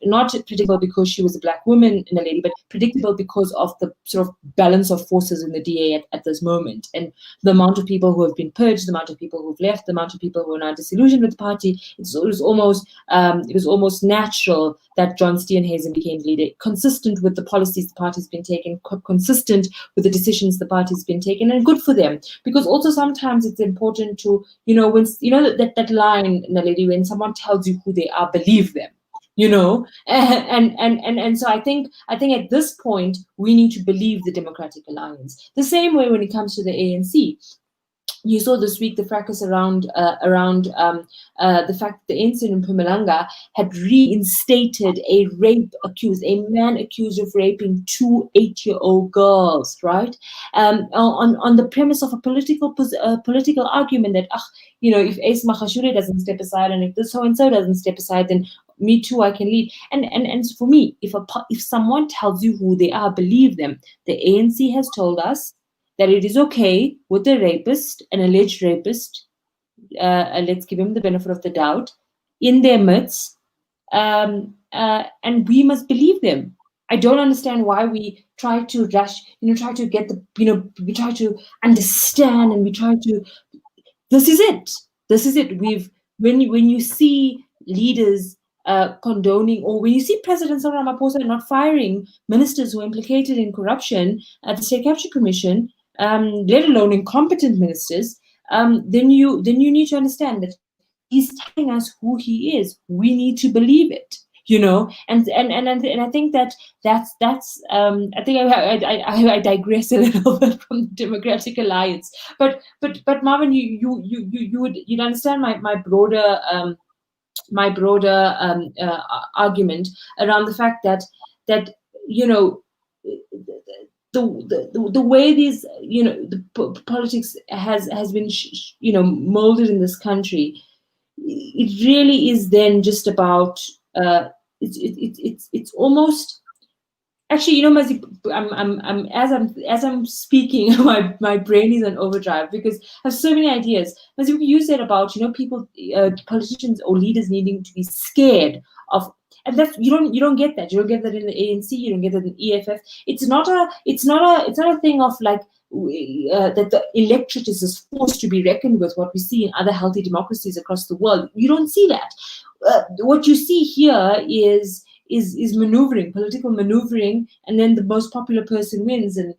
predictable because she was a black woman, Naledi, but predictable because of the sort of balance of forces in the DA at this moment, and the amount of people who have been purged, the amount of people who've left, the amount of people who are now disillusioned with the party. It was almost natural that John Steenhuisen became leader, consistent with the policies the party's been taking, consistent with the decisions the party's been taking, and good for them. Because also sometimes it's important to, when that line, Naledi, when someone tells you who they are, believe them. And so I think at this point we need to believe the Democratic Alliance. The same way when it comes to the ANC. You saw this week the fracas around the fact that the ANC in Mpumalanga had reinstated a man accused of raping 2 8-year-old girls, right? On the premise of a political argument that, if Ace Makhashure doesn't step aside and if this so-and-so doesn't step aside, then me too, I can lead. And for me, if someone tells you who they are, believe them. The ANC has told us that it is okay with the rapist, an alleged rapist, let's give him the benefit of the doubt, in their midst, and we must believe them. I don't understand why we try to rush, try to get we try to understand, and we try to, this is it. When you see leaders condoning, or when you see President Cyril Ramaphosa not firing ministers who are implicated in corruption at the State Capture Commission, let alone incompetent ministers, then you need to understand that he's telling us who he is. We need to believe it, and I think that's I think I digress a little bit from the Democratic Alliance, but Marvin, you'd understand my broader argument around the fact that the way these the politics has been molded in this country, it really is then just about it's almost, actually, as I'm speaking, my brain is on overdrive because I have so many ideas. Mazibuko, you said about people, politicians or leaders needing to be scared of, and that's you don't get that. You don't get that in the ANC. You don't get that in EFF. It's not a thing of like that the electorate is forced to be reckoned with. What we see in other healthy democracies across the world, you don't see that. What you see here is maneuvering, political maneuvering, and then the most popular person wins, and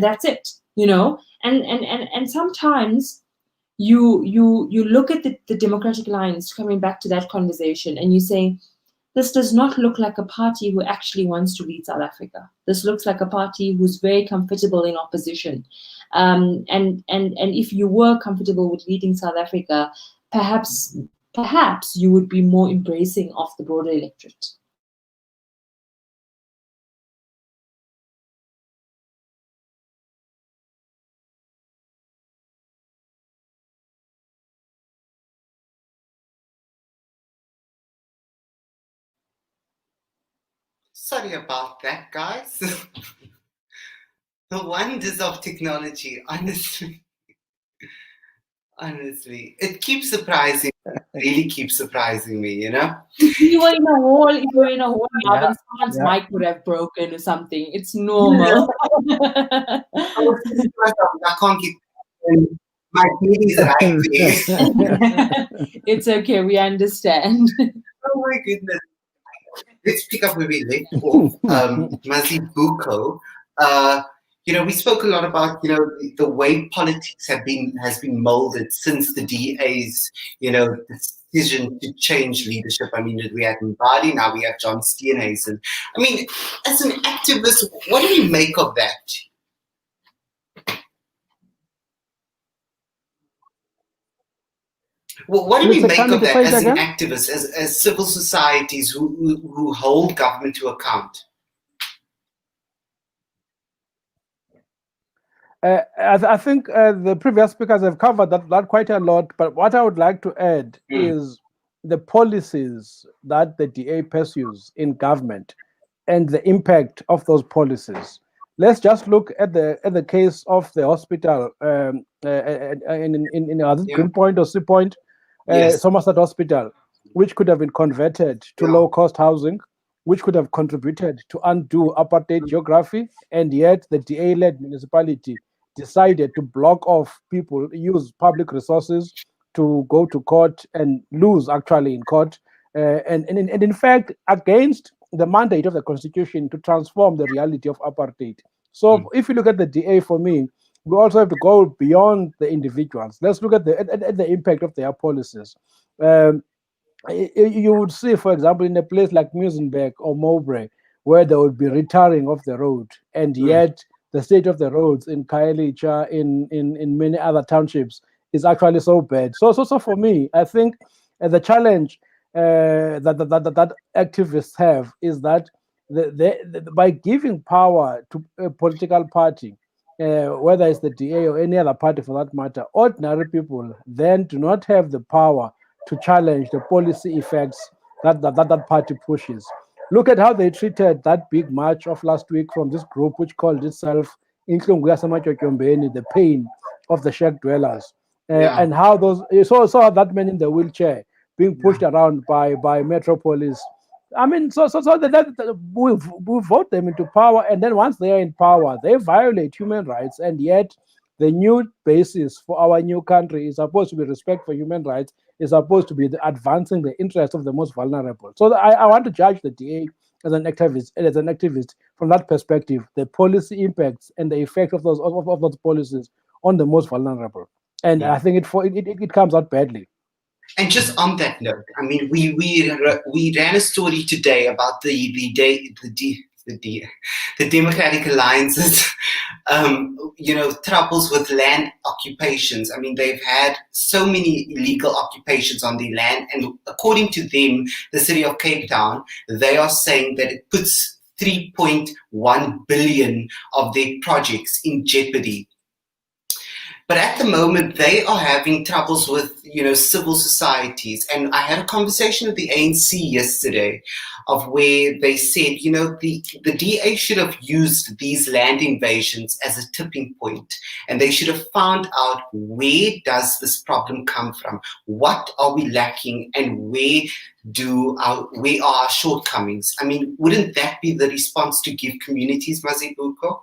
that's it, and sometimes you look at the Democratic Alliance, coming back to that conversation, and you say, this does not look like a party who actually wants to lead South Africa. This looks like a party who's very comfortable in opposition, and if you were comfortable with leading South Africa, perhaps you would be more embracing of the broader electorate.
Sorry about that, guys. The wonders of technology, honestly. Honestly, it keeps surprising me. It really keeps surprising me, you know?
If we were in a hall,
Yeah,
Marvin, someone's
yeah.
mic would have broken or something. It's
Yeah.
normal.
I was thinking to myself, I can't keep my baby's right there.
It's okay, we understand.
Oh my goodness. Let's pick up where we left off. Mazibuko. We spoke a lot about the way politics has been molded since the DA's decision to change leadership. I mean, we had Mbadi, now we have John Steenhuisen. I mean, as an activist, what do we make of that? Well, what do we
Mr.
make of
Qaanitah,
that
say it
as an
again.
activist, as civil societies who hold government to account?
I think the previous speakers have covered that quite a lot, but what I would like to add is the policies that the DA pursues in government and the impact of those policies. Let's just look at the case of the hospital in Greenpoint or Sea Point,
Yes.
Somerset Hospital, which could have been converted to low-cost housing, which could have contributed to undo apartheid geography, and yet the DA-led municipality decided to block off people, use public resources to go to court and lose actually in court, and in fact against the mandate of the constitution to transform the reality of apartheid. So if you look at the DA, for me, we also have to go beyond the individuals. Let's look at the impact of their policies. You would see, for example, in a place like Muizenberg or Mowbray, where there would be retiring of the road, and yet the state of the roads in Qaanitah, in many other townships, is actually so bad. So for me, I think the challenge that activists have is that by giving power to a political party, whether it's the DA or any other party for that matter, ordinary people then do not have the power to challenge the policy effects that party pushes. Look at how they treated that big march of last week from this group which called itself the pain of the shack dwellers. And how those you saw that man in the wheelchair being pushed around by Metropolis. I mean, so that we vote them into power, and then once they are in power, they violate human rights, and yet the new basis for our new country is supposed to be respect for human rights, is supposed to be advancing the interests of the most vulnerable. So I want to judge the DA as an activist from that perspective, the policy impacts and the effect of those policies on the most vulnerable. And I think it comes out badly.
And just on that note, I mean, we ran a story today about the Democratic Alliance's, troubles with land occupations. I mean, they've had so many illegal occupations on the land, and according to them, the city of Cape Town, they are saying that it puts 3.1 billion of their projects in jeopardy. But at the moment, they are having troubles with, civil societies. And I had a conversation with the ANC yesterday of where they said, the DA should have used these land invasions as a tipping point. And they should have found out, where does this problem come from? What are we lacking? And where are our shortcomings? I mean, wouldn't that be the response to give communities, Mazibuko?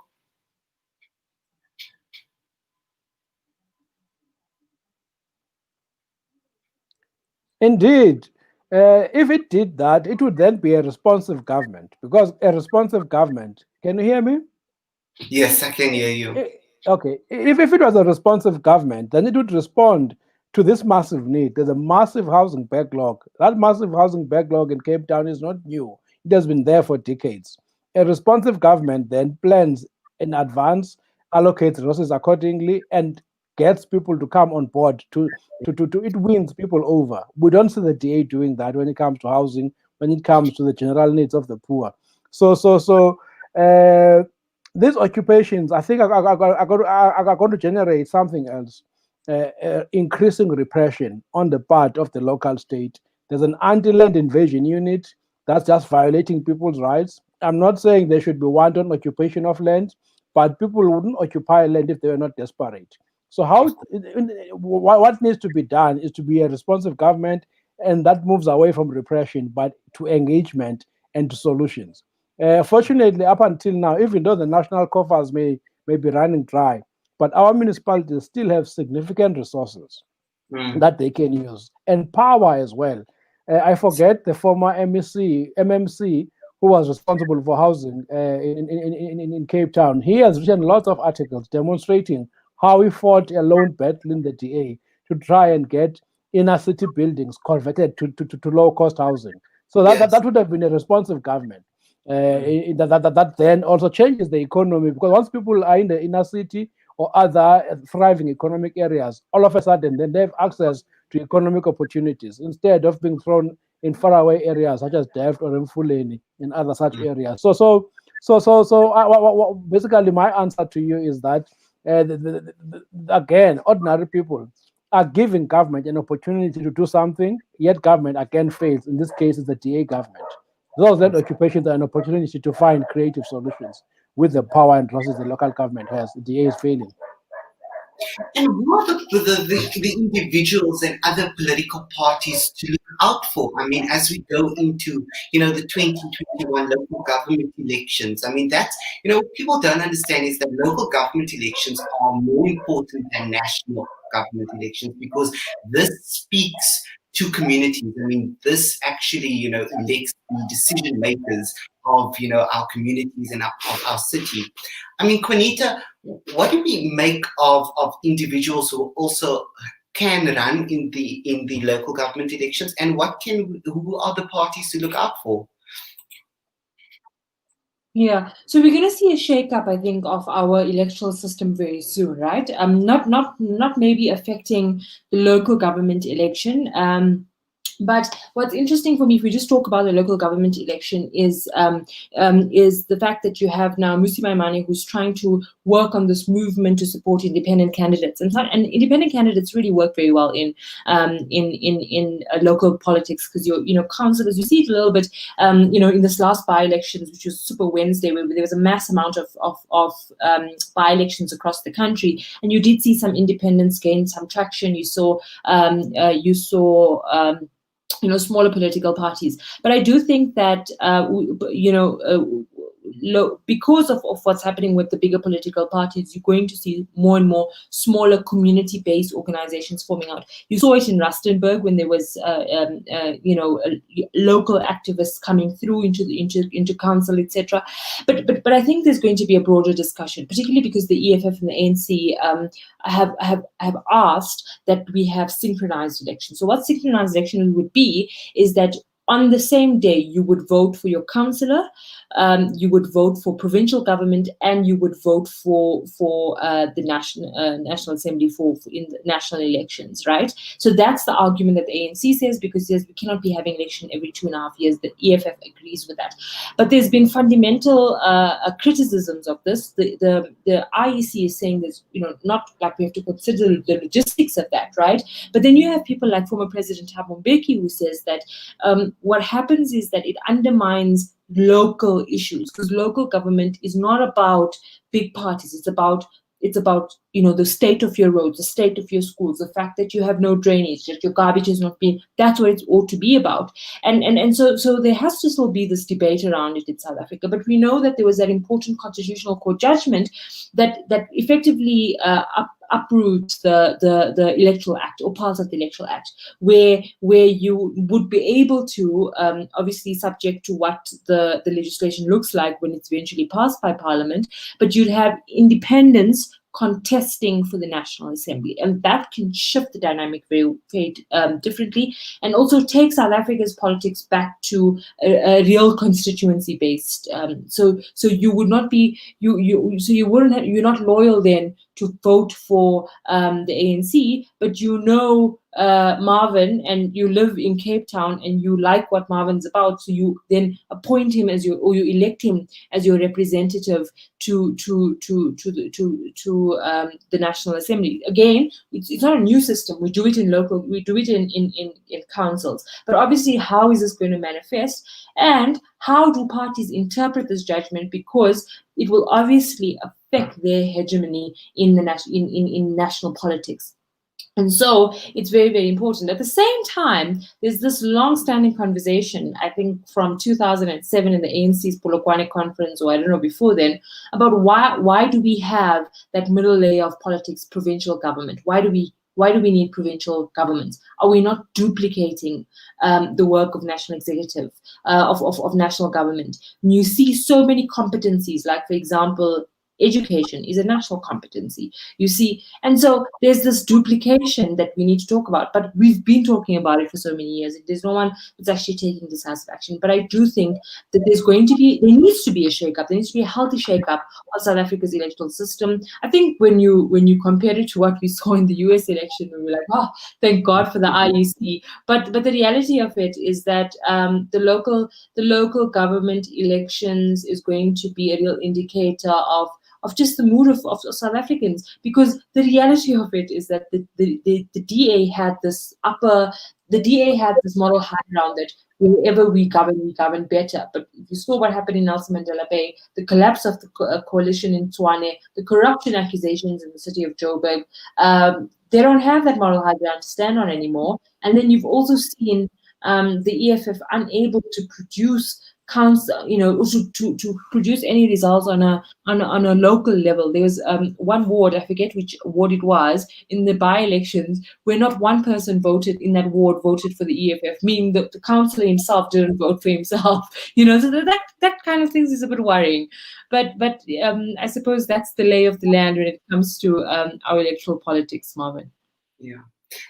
Indeed. If it did that, it would then be a responsive government, because a responsive government, can you hear me?
Yes, I can hear you.
Okay. If it was a responsive government, then it would respond to this massive need. There's a massive housing backlog. That massive housing backlog in Cape Town is not new. It has been there for decades. A responsive government then plans in advance, allocates resources accordingly, and gets people to come on board to it wins people over. We don't see the DA doing that when it comes to housing, when it comes to the general needs of the poor. These occupations, I think, are going to generate something else, increasing repression on the part of the local state. There's an anti-land invasion unit that's just violating people's rights. I'm not saying there should be wanton occupation of land, but people wouldn't occupy land if they were not desperate. So what needs to be done is to be a responsive government, and that moves away from repression, but to engagement and to solutions. Fortunately, up until now, even though the national coffers may be running dry, but our municipalities still have significant resources that they can use, and power as well. I forget the former MMC who was responsible for housing in Cape Town. He has written lots of articles demonstrating how he fought a lone battle in the DA to try and get inner city buildings converted to low-cost housing. So that would have been a responsive government. That then also changes the economy, because once people are in the inner city or other thriving economic areas, all of a sudden then they have access to economic opportunities instead of being thrown in faraway areas such as Deft or Mfuleni in other such areas. So basically my answer to you is that again, ordinary people are giving government an opportunity to do something, yet government again fails. In this case, it's the DA government. Those land occupations are an opportunity to find creative solutions with the power and resources the local government has. The DA is failing.
And who are the individuals and other political parties to look out for? I mean, as we go into, the 2021 local government elections, I mean, that's, what people don't understand is that local government elections are more important than national government elections, because this speaks to communities. I mean, this actually, elects the decision makers of, our communities and of our city. I mean, Qaanitah, what do we make of individuals who also can run in the local government elections, and who are the parties to look out for?
Yeah, so we're going to see a shake-up, I think, of our electoral system very soon, right? Not maybe affecting the local government election. But what's interesting for me, if we just talk about the local government election, is the fact that you have now Mmusi Maimane, who's trying to work on this movement to support independent candidates, and independent candidates really work very well in local politics, because councillors, you see it a little bit, in this last by-elections, which was Super Wednesday, where there was a mass amount of by-elections across the country, and you did see some independents gain some traction. You saw smaller political parties. But I do think that, because of what's happening with the bigger political parties, you're going to see more and more smaller community-based organizations forming out. You saw it in Rustenburg when there was, local activists coming through into council, etc. But I think there's going to be a broader discussion, particularly because the EFF and the ANC have asked that we have synchronized elections. So what synchronized election would be is that on the same day, you would vote for your councillor, you would vote for provincial government, and you would vote for the National Assembly in the national elections, right? So that's the argument that the ANC says, because it says we cannot be having election every 2.5 years. The EFF agrees with that. But there's been fundamental criticisms of this. The IEC is saying there's, not like we have to consider the logistics of that, right? But then you have people like former President Thabo Mbeki, who says that what happens is that it undermines local issues, because local government is not about big parties. It's about the state of your roads, the state of your schools, the fact that you have no drainage, that your garbage is not being. That's what it ought to be about. And so there has to still be this debate around it in South Africa. But we know that there was that important constitutional court judgment that effectively uproots the Electoral Act, or parts of the Electoral Act, where you would be able to, obviously subject to what the legislation looks like when it's eventually passed by Parliament, but you'd have independents contesting for the National Assembly, and that can shift the dynamic very differently, and also take South Africa's politics back to a real constituency based. So you would not be you're not loyal then to vote for the ANC, but Marvin, and you live in Cape Town and you like what Marvin's about, so you then appoint him you elect him as your representative to the National Assembly. Again, it's not a new system. We do it in councils. But obviously, how is this going to manifest? And how do parties interpret this judgment? Because it will obviously affect their hegemony in the in national politics. And so it's very, very important. At the same time, there's this long-standing conversation, I think from 2007 in the ANC's Polokwane conference, or I don't know, before then, about why do we have that middle layer of politics, provincial government? Why do we need provincial governments? Are we not duplicating the work of national executive, of national government? And you see so many competencies, like, for example, education is a national competency, you see. And so there's this duplication that we need to talk about, but we've been talking about it for so many years. There's no one that's actually taking decisive action. But I do think that there needs to be a shake-up. There needs to be a healthy shake-up of South Africa's electoral system. I think when you compare it to what we saw in the US election, we were like, oh, thank God for the IEC. But the reality of it is that the local government elections is going to be a real indicator of just the mood of South Africans, because the reality of it is that the DA had this moral high ground that wherever we govern better. But if you saw what happened in Nelson Mandela Bay, the collapse of the coalition in Tshwane, the corruption accusations in the city of Joburg, they don't have that moral high ground to stand on anymore. And then you've also seen the EFF unable to produce to produce any results on a local level. There was one ward, I forget which ward it was, in the by-elections where not one person voted in that ward voted for the EFF, meaning that the councillor himself didn't vote for himself. So that kind of things is a bit worrying. But I suppose that's the lay of the land when it comes to our electoral politics, Marvin.
Yeah.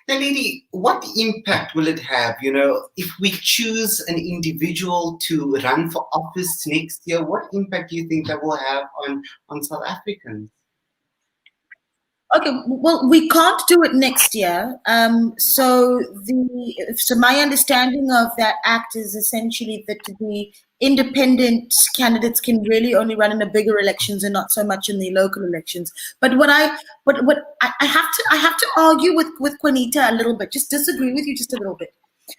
Naledi, what impact will it have, if we choose an individual to run for office next year? What impact do you think that will have on South Africans?
Okay, well, we can't do it next year. So my understanding of that act is essentially that the independent candidates can really only run in the bigger elections and not so much in the local elections. But what I have to argue with Qaanitah a little bit, just disagree with you just a little bit,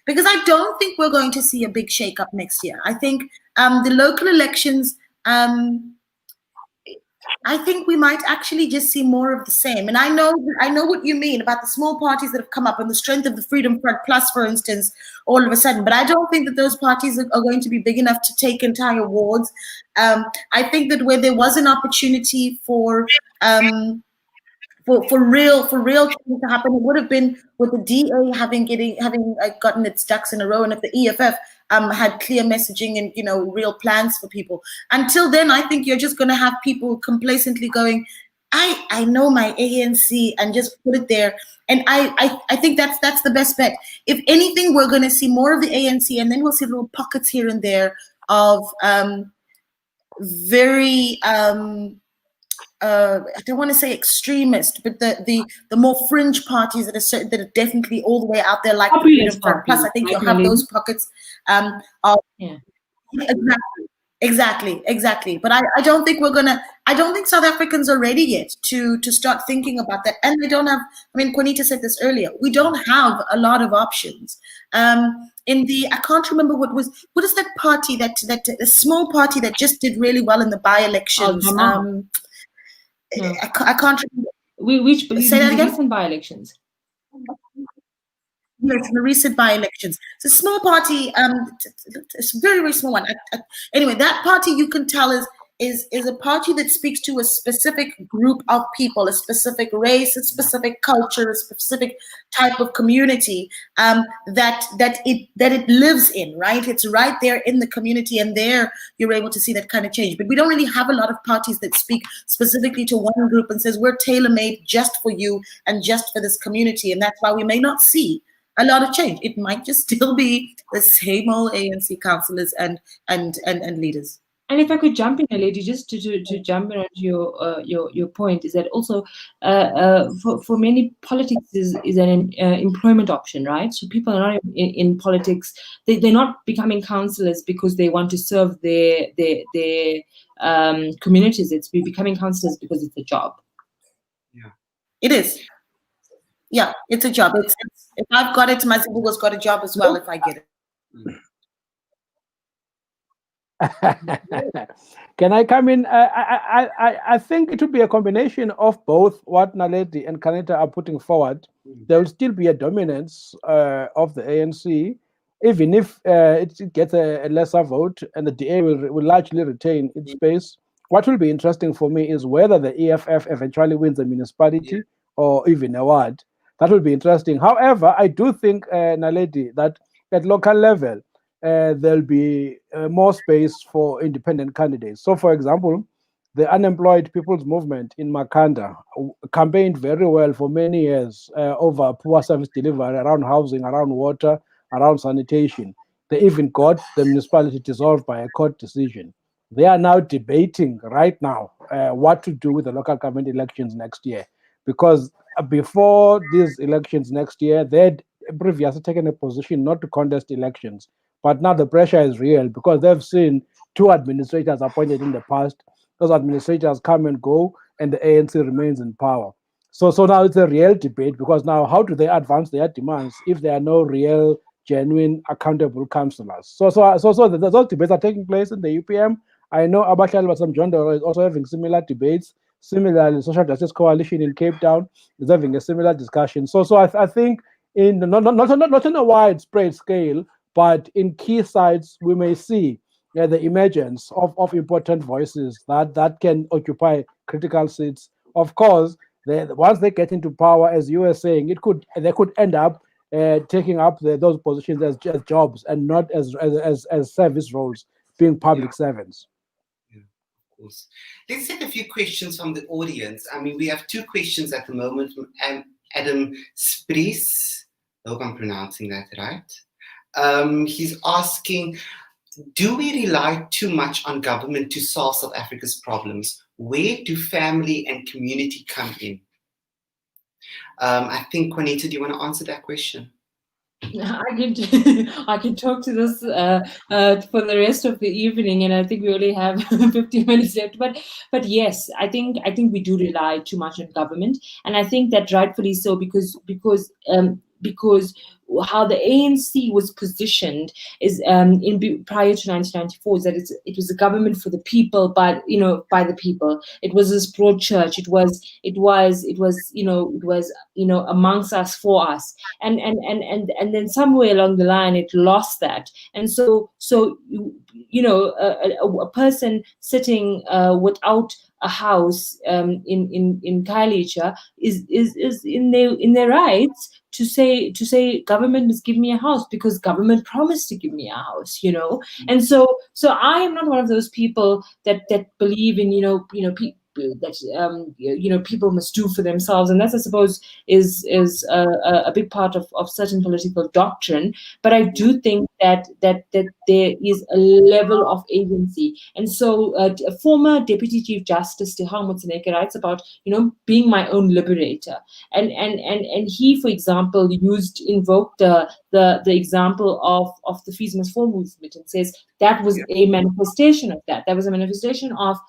because I don't think we're going to see a big shake-up next year. I think the local elections, I think we might actually just see more of the same. And I know what you mean about the small parties that have come up and the strength of the Freedom Front Plus, for instance, all of a sudden. But I don't think that those parties are going to be big enough to take entire wards. I think that where there was an opportunity for real change to happen, it would have been with the DA having gotten its ducks in a row, and if the EFF had clear messaging and real plans for people. Until then, I think you're just going to have people complacently going, I know my ANC, and just put it there. And I think that's the best bet. If anything, we're going to see more of the ANC, and then we'll see little pockets here and there of very I don't want to say extremist, but the more fringe parties that are definitely all the way out there, like the Freedom Front Plus. I think you'll have those pockets. Exactly. But I don't think I don't think South Africans are ready yet to start thinking about that. And they don't have, Qaanitah said this earlier, we don't have a lot of options. I can't remember what is that party that a small party that just did really well in the by-elections.
No.
I can't remember.
Say that again? Recent by-elections.
Yes, in the recent by-elections. It's a small party. It's a very, very small one. Anyway, that party you can tell is a party that speaks to a specific group of people, a specific race, a specific culture, a specific type of community that it lives in, right? It's right there in the community, and there you're able to see that kind of change. But we don't really have a lot of parties that speak specifically to one group and says we're tailor-made just for you and just for this community, and that's why we may not see a lot of change. It might just still be the same old ANC councillors and leaders.
And if I could jump in, Naledi, just to jump in on your point, is that also for many politics is an employment option, right? So people are not in politics; they're not becoming councillors because they want to serve their communities. It's becoming councillors because it's a job.
Yeah,
it is. Yeah, it's a job. It's if I've got it, Mazibuko's got a job as well. If I get it.
Can I come in? I think it would be a combination of both what Naledi and Qaanitah are putting forward. There will still be a dominance of the ANC, even if it gets a lesser vote, and the DA will largely retain its space. What will be interesting for me is whether the EFF eventually wins a municipality or even a ward. That will be interesting. However, I do think, Naledi, that at local level, there'll be more space for independent candidates. So, for example, the Unemployed People's Movement in Makhanda campaigned very well for many years over poor service delivery around housing, around water, around sanitation. They even got the municipality dissolved by a court decision. They are now debating right now what to do with the local government elections next year, because before these elections next year, they'd previously taken a position not to contest elections. But now the pressure is real because they've seen two administrators appointed in the past. Those administrators come and go, and the ANC remains in power. So now it's a real debate, because now how do they advance their demands if there are no real, genuine, accountable councillors? So those debates are taking place in the UPM. I know Abahlali Basam John Doro is also having similar debates. Similarly, Social Justice Coalition in Cape Town is having a similar discussion. So I think in not on a widespread scale, but in key sites, we may see the emergence of important voices that can occupy critical seats. Of course, once they get into power, as you were saying, they could end up taking up those positions as jobs and not as service roles, being public servants.
Yeah, of course. Let's take a few questions from the audience. I mean, we have two questions at the moment from Adam Spries. I hope I'm pronouncing that right. He's asking, do we rely too much on government to solve South Africa's problems? Where do family and community come in? I think, Qaanitah, do you want to answer that question?
I can talk to this for the rest of the evening, and I think we only have 50 minutes left. But yes, I think we do rely too much on government, and I think that rightfully so, because how the ANC was positioned is prior to 1994 is that it was a government for the people, but by the people. It was this broad church. It was amongst us, for us, and then somewhere along the line it lost that, and so a person sitting without a house in Qaanitah is in their rights to say government must give me a house because government promised to give me a house, and so I am not one of those people that believe in people must do for themselves, and that I suppose is a big part of certain political doctrine. But I do think that there is a level of agency, and so a former Deputy Chief Justice Tihang Motseneke writes about being my own liberator, and he, for example, invoked the example of the Fees Must Fall movement, and says that was a manifestation of that. That was a manifestation of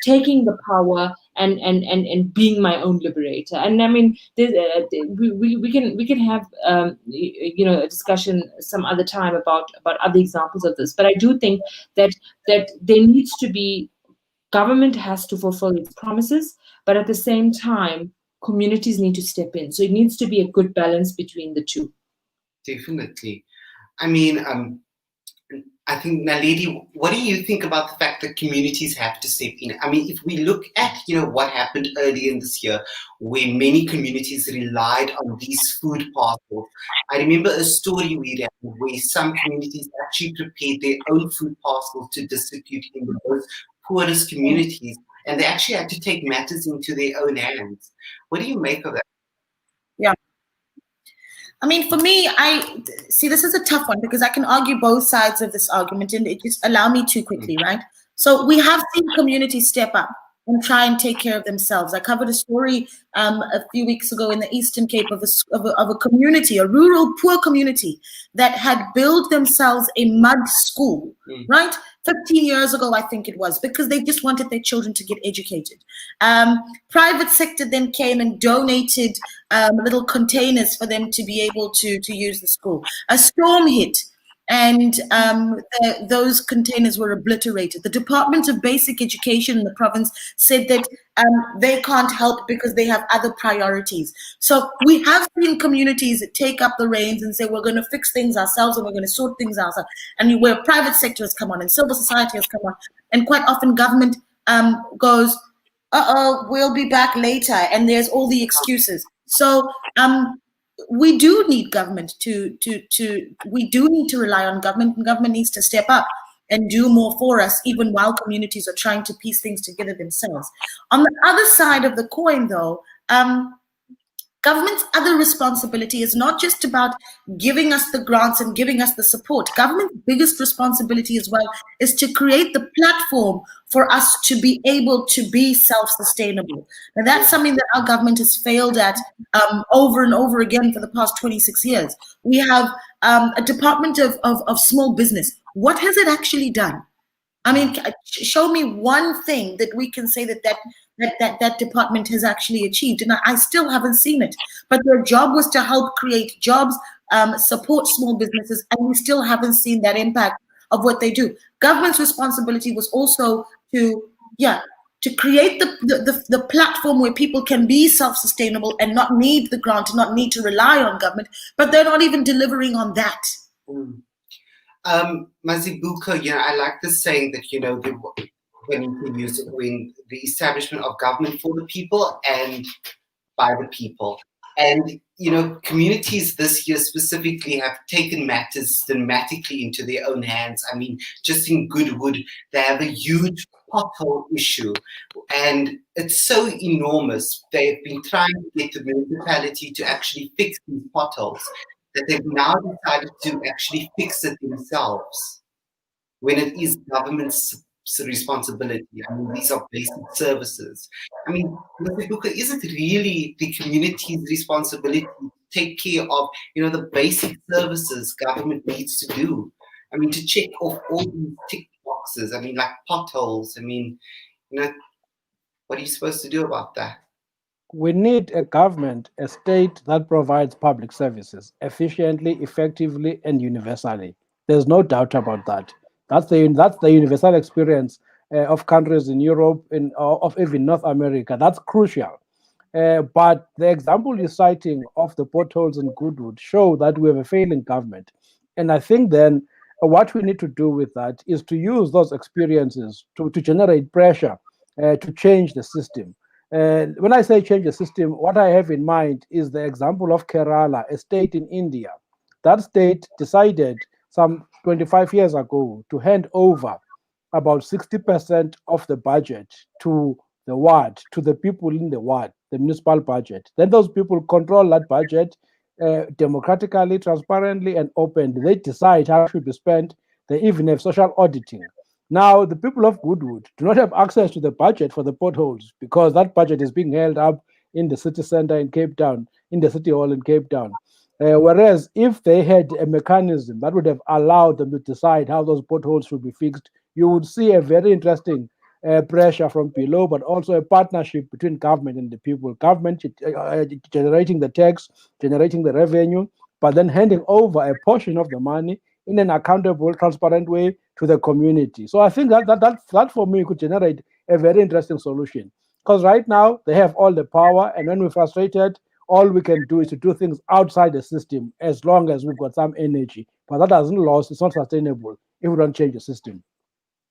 taking the power and being my own liberator. And I mean, we can have a discussion some other time about other examples of this. But I do think that there needs to be, government has to fulfill its promises, but at the same time, communities need to step in. So it needs to be a good balance between the two.
Definitely. I mean, I think, Naledi, what do you think about the fact that communities have to step in? I mean, if we look at, what happened earlier in this year, where many communities relied on these food parcels. I remember a story we read where some communities actually prepared their own food parcels to distribute in the most poorest communities, and they actually had to take matters into their own hands. What do you make of that?
Yeah. I mean, for me, I see this is a tough one because I can argue both sides of this argument, and it just allow me to quickly, right? So we have seen communities step up and try and take care of themselves. I covered a story a few weeks ago in the Eastern Cape of a community, a rural poor community that had built themselves a mud school, right? 15 years ago, I think it was, because they just wanted their children to get educated. Private sector then came and donated little containers for them to be able to use the school. A storm hit. and those containers were obliterated. The Department of Basic Education in the province said that they can't help because they have other priorities. So we have seen communities take up the reins and say, we're going to fix things ourselves and we're going to sort things ourselves. And where private sector has come on and civil society has come on, and quite often government goes, we'll be back later, and there's all the excuses. So we do need government we do need to rely on government, and government needs to step up and do more for us, even while communities are trying to piece things together themselves. On the other side of the coin, though, government's other responsibility is not just about giving us the grants and giving us the support. Government's biggest responsibility as well is to create the platform for us to be able to be self-sustainable. And that's something that our government has failed at over and over again for the past 26 years. We have a Department of Small Business. What has it actually done? I mean, show me one thing that we can say that department has actually achieved, and I still haven't seen it. But their job was to help create jobs, support small businesses, and we still haven't seen that impact of what they do. Government's responsibility was also to create the platform where people can be self-sustainable and not need the grant, and not need to rely on government, but they're not even delivering on that.
Mazibuko, I like this saying that, when you use it, when the establishment of government for the people and by the people. And, communities this year specifically have taken matters systematically into their own hands. I mean, just in Goodwood, they have a huge pothole issue, and it's so enormous. They've been trying to get the municipality to actually fix these potholes, that they've now decided to actually fix it themselves, when it is government's responsibility. I mean, these are basic services. I mean, is it really the community's responsibility to take care of, the basic services government needs to do? I mean, to check off all these tick boxes. I mean, like potholes. I mean, what are you supposed to do about that?
We need a government, a state that provides public services efficiently, effectively, and universally. There's no doubt about that. That's the universal experience of countries in Europe and of even North America. That's crucial. But the example you're citing of the potholes in Goodwood show that we have a failing government. And I think then what we need to do with that is to use those experiences to generate pressure to change the system. When I say change the system, what I have in mind is the example of Kerala, a state in India. That state decided some 25 years ago to hand over about 60% of the budget to the ward, to the people in the ward, the municipal budget. Then those people control that budget democratically, transparently, and openly. They decide how it should be spent. They even have social auditing. Now, the people of Goodwood do not have access to the budget for the potholes because that budget is being held up in the city center in Cape Town, in the city hall in Cape Town. Whereas if they had a mechanism that would have allowed them to decide how those potholes should be fixed, you would see a very interesting pressure from below, but also a partnership between government and the people. Government generating the tax, generating the revenue, but then handing over a portion of the money in an accountable, transparent way to the community. So I think that for me could generate a very interesting solution. Because right now they have all the power, and when we're frustrated, all we can do is to do things outside the system as long as we've got some energy. But that doesn't last, it's not sustainable if we don't change the system.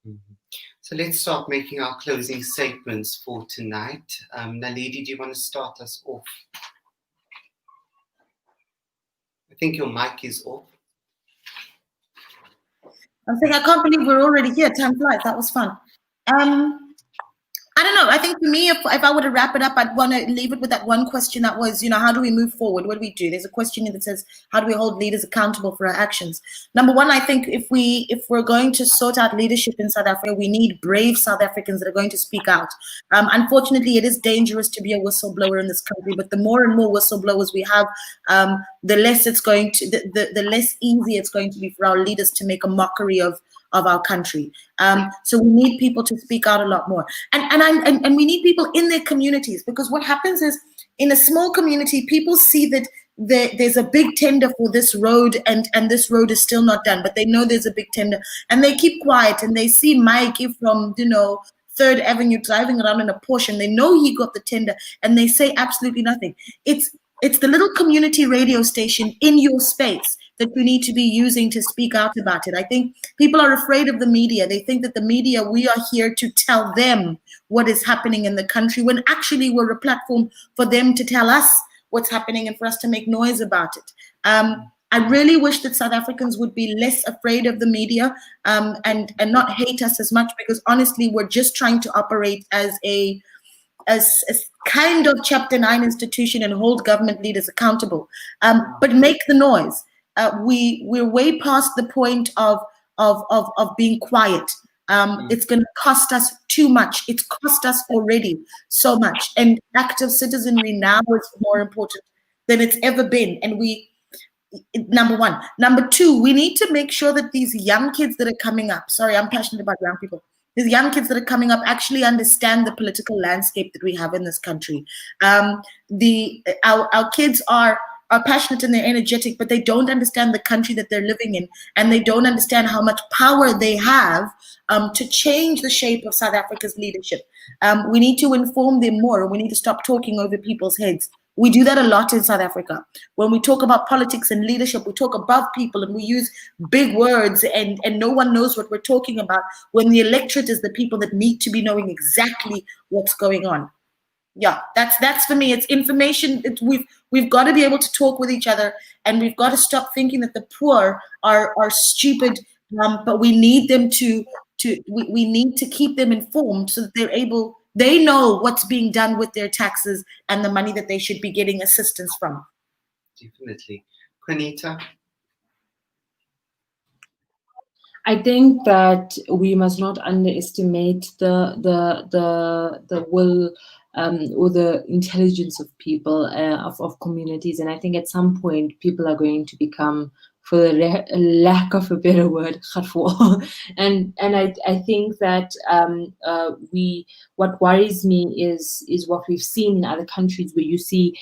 Mm-hmm. So let's start making our closing statements for tonight. Naledi, do you want to start us off? I think your mic is off.
I'm saying, I can't believe we're already here. Time flies. That was fun. I don't know. I think for me, if I were to wrap it up, I'd want to leave it with that one question that was, how do we move forward? What do we do? There's a question that says, how do we hold leaders accountable for our actions? Number one, I think if we're going to sort out leadership in South Africa, we need brave South Africans that are going to speak out. Unfortunately, it is dangerous to be a whistleblower in this country, but the more and more whistleblowers we have, the less it's going to, the less easy it's going to be for our leaders to make a mockery of our country. So we need people to speak out a lot more. And we need people in their communities, because what happens is in a small community, people see that there's a big tender for this road, and this road is still not done, but they know there's a big tender, and they keep quiet, and they see Mikey from, you know, 3rd Avenue driving around in a Porsche, and they know he got the tender, and they say absolutely nothing. It's the little community radio station in your space that we need to be using to speak out about it. I think people are afraid of the media. They think that the media, we are here to tell them what is happening in the country, when actually we're a platform for them to tell us what's happening and for us to make noise about it. I really wish that South Africans would be less afraid of the media, and not hate us as much, because honestly, we're just trying to operate as a kind of Chapter 9 institution and hold government leaders accountable, but make the noise. We're way past the point of being quiet. It's going to cost us too much. It's cost us already so much, and active citizenry now is more important than it's ever been. And number one. Number two, we need to make sure that these young kids that are coming up, sorry, I'm passionate about young people, these young kids that are coming up actually understand the political landscape that we have in this country. Our kids are passionate and they're energetic, but they don't understand the country that they're living in, and they don't understand how much power they have to change the shape of South Africa's leadership. We need to inform them more. We need to stop talking over people's heads. We do that a lot in South Africa. When we talk about politics and leadership, we talk above people and we use big words, and no one knows what we're talking about, when the electorate is the people that need to be knowing exactly what's going on. Yeah, that's for me. It's information. We've got to be able to talk with each other, and we've got to stop thinking that the poor are stupid. But we need them we need to keep them informed so that they know what's being done with their taxes and the money that they should be getting assistance from.
Definitely. Qaanitah?
I think that we must not underestimate the will or the intelligence of people, of communities. And I think at some point people are going to become, for the lack of a better word, and I think that what worries me is what we've seen in other countries, where you see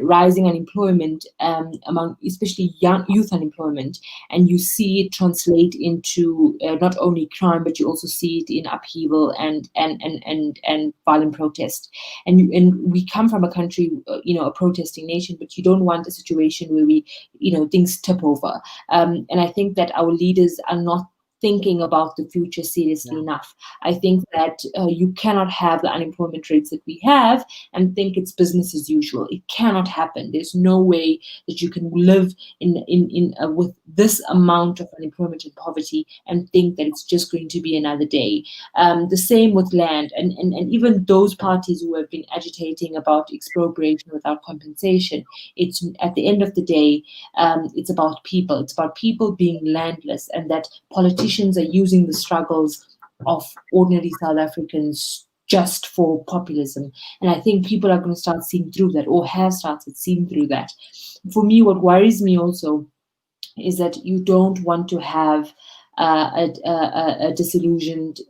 rising unemployment among especially young youth unemployment, and you see it translate into not only crime, but you also see it in upheaval and violent protest. And we come from a country, a protesting nation, but you don't want a situation where things tip over. And I think that our leaders are not thinking about the future seriously enough. I think that you cannot have the unemployment rates that we have and think it's business as usual. It cannot happen. There's no way that you can live in with this amount of unemployment and poverty and think that it's just going to be another day. The same with land, and even those parties who have been agitating about expropriation without compensation. It's at the end of the day, it's about people. It's about people being landless, and that politicians are using the struggles of ordinary South Africans just for populism. And I think people are going to start seeing through that, or have started seeing through that. For me, what worries me also is that you don't want to have a disillusioned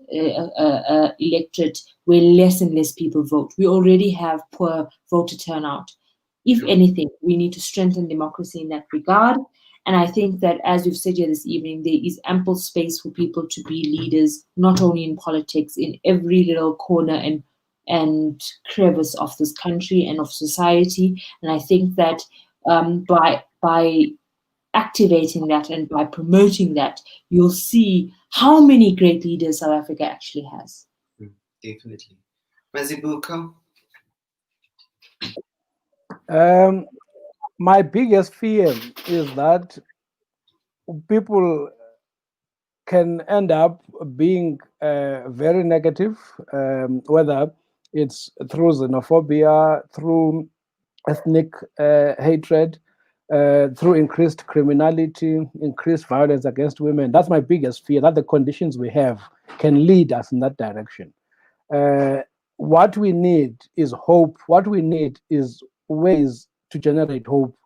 electorate where less and less people vote. We already have poor voter turnout. If anything, we need to strengthen democracy in that regard. And I think that, as we've said here this evening, there is ample space for people to be leaders, not only in politics, in every little corner and crevice of this country and of society. And I think that by activating that and by promoting that, you'll see how many great leaders South Africa actually has.
Definitely. Mazibuko?
My biggest fear is that people can end up being very negative, whether it's through xenophobia, through ethnic hatred, through increased criminality, increased violence against women. That's my biggest fear, that the conditions we have can lead us in that direction. What we need is hope. What we need is ways to generate hope.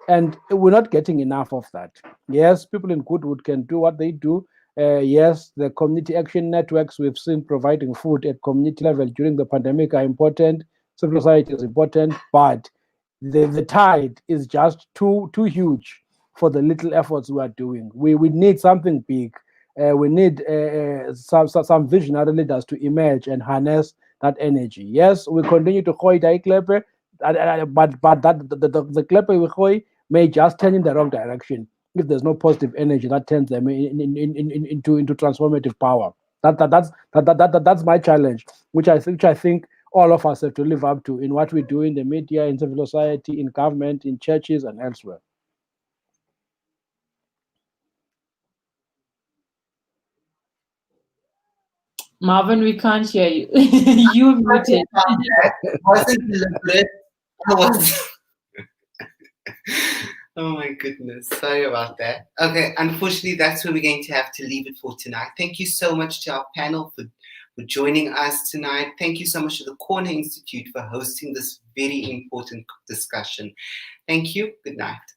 And we're not getting enough of that. Yes, people in Goodwood can do what they do. Yes, the community action networks we've seen providing food at community level during the pandemic are important. Civil society is important, but the tide is just too huge for the little efforts we are doing. We need something big. We need some visionary leaders to emerge and harness that energy. Yes, we continue to hoy klepe, but that the klepe we hoy may just turn in the wrong direction if there's no positive energy that turns them into transformative power. That's my challenge, which I think all of us have to live up to in what we do in the media, in civil society, in government, in churches, and elsewhere.
Marvin, we can't hear you. You muted.
Wasn't deliberate. I was. Oh my goodness, sorry about that. Okay, unfortunately, that's where we're going to have to leave it for tonight. Thank you so much to our panel for joining us tonight. Thank you so much to the Corner Institute for hosting this very important discussion. Thank you. Good night.